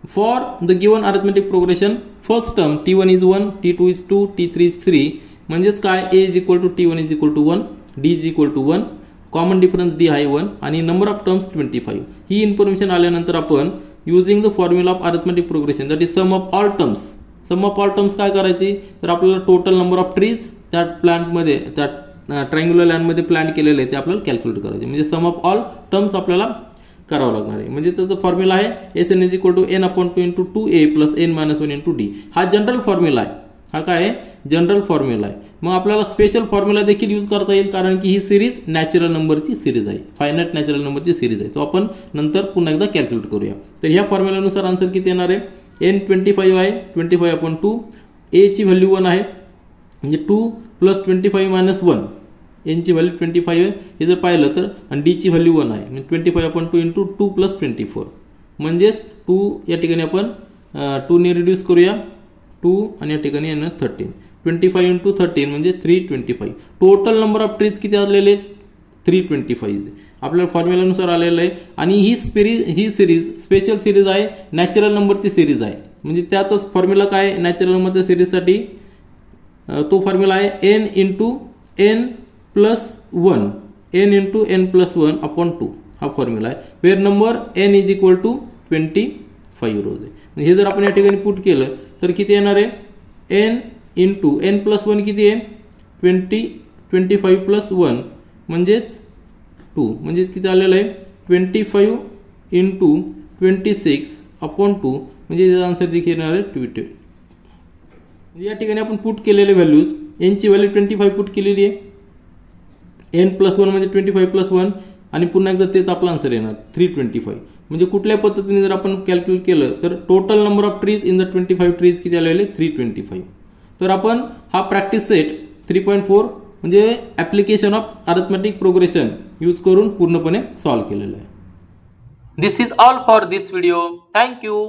For the given arithmetic progression first term T1 is 1, T2 is 2, T3 is 3. म्हणजेच काय, A is equal to T1 is equal to 1, D is equal to 1, common difference D आहे 1 आणि नंबर ऑफ टर्म्स 25. ही information आल्यानंतर आपण using the formula of arithmetic progression that is sum of all terms. Sum of all terms काय करायची, तर आपल्याला total number of trees त्या प्लांटमध्ये, त्या ट्रायंग्युलर लँडमध्ये प्लांट केलेले आहे ते आपल्याला कॅल्क्युलेट करायचे. म्हणजे सम ऑफ ऑल टर्म्स आपल्याला करावं लागणार आहे. म्हणजे त्याचा फॉर्म्युला आहे SN is equal to n/2 into 2a plus n-1 into d. हा जनरल फॉर्म्युला आहे. हा काय आहे, जनरल फॉर्म्युला आहे. मग आपल्याला स्पेशल फॉर्म्युला देखील यूज करता येईल कारण की ही सिरीज नॅचरल नंबरची सिरीज आहे, फायनाईट नॅचरल नंबरची सिरीज आहे. तो आपण नंतर पुन्हा एकदा कॅल्क्युलेट करूया. तर ह्या फॉर्म्युल्यानुसार आन्सर किती येणार आहे, n 25 आहे, 25/2, a ची व्हॅल्यू 1 आहे म्हणजे 2 प्लस 25 मायनस 1, n ची व्हॅल्यू 25 आहे हे जर पाहिलं तर, आणि d ची व्हॅल्यू 1 आहे म्हणजे 25/2 इंटू 2 प्लस 24. म्हणजेच 2 या ठिकाणी आपण 2 ने रिड्यूस करूया, 2 आणि या ठिकाणी येणार 13. 25 इंटू 13 म्हणजे 325. टोटल नंबर ऑफ ट्रीज किती आलेले, 325 आपल्याला फॉर्म्युलानुसार आलेलं आहे. आणि ही सिरीज स्पेशल सिरीज आहे, नॅचरल नंबरची सिरीज आहे. म्हणजे त्याचाच फॉर्म्युला काय नॅचरल नंबरच्या सिरीजसाठी, तो फॉर्म्युला आहे n into n plus 1, n into n plus 1 upon 2. हा फॉर्म्युला आहे where number n is equal to 25 रोज आहे. हे जर आपण या ठिकाणी पुट केलं तर किती येणार आहे, n इंटू n प्लस 1 किती आहे 25 प्लस 1 म्हणजेच 2, म्हणजेच किती आलेलं आहे 25 इंटू 26 अपॉन 2 म्हणजे याचा आन्सर देखील येणार आहे 20. या ठिकाणी आपण पुट केलेले व्हॅल्यूज, n ची व्हॅल्यू 25 पुट केलेली आहे, n प्लस 1 म्हणजे 25 प्लस 1 आणि पुन्हा एकदा तेच आपला आन्सर येणार 325. म्हणजे कुठल्या पद्धतीने जर आपण कॅल्क्युलेट केलं तर total number of trees in the 25 trees किती आलेले 325. तर आपण हा प्रॅक्टिस सेट 3.4 म्हणजे application of arithmetic progression use करून पूर्णपणे सॉल्व्ह केलेलं आहे. This is all for this video. Thank you.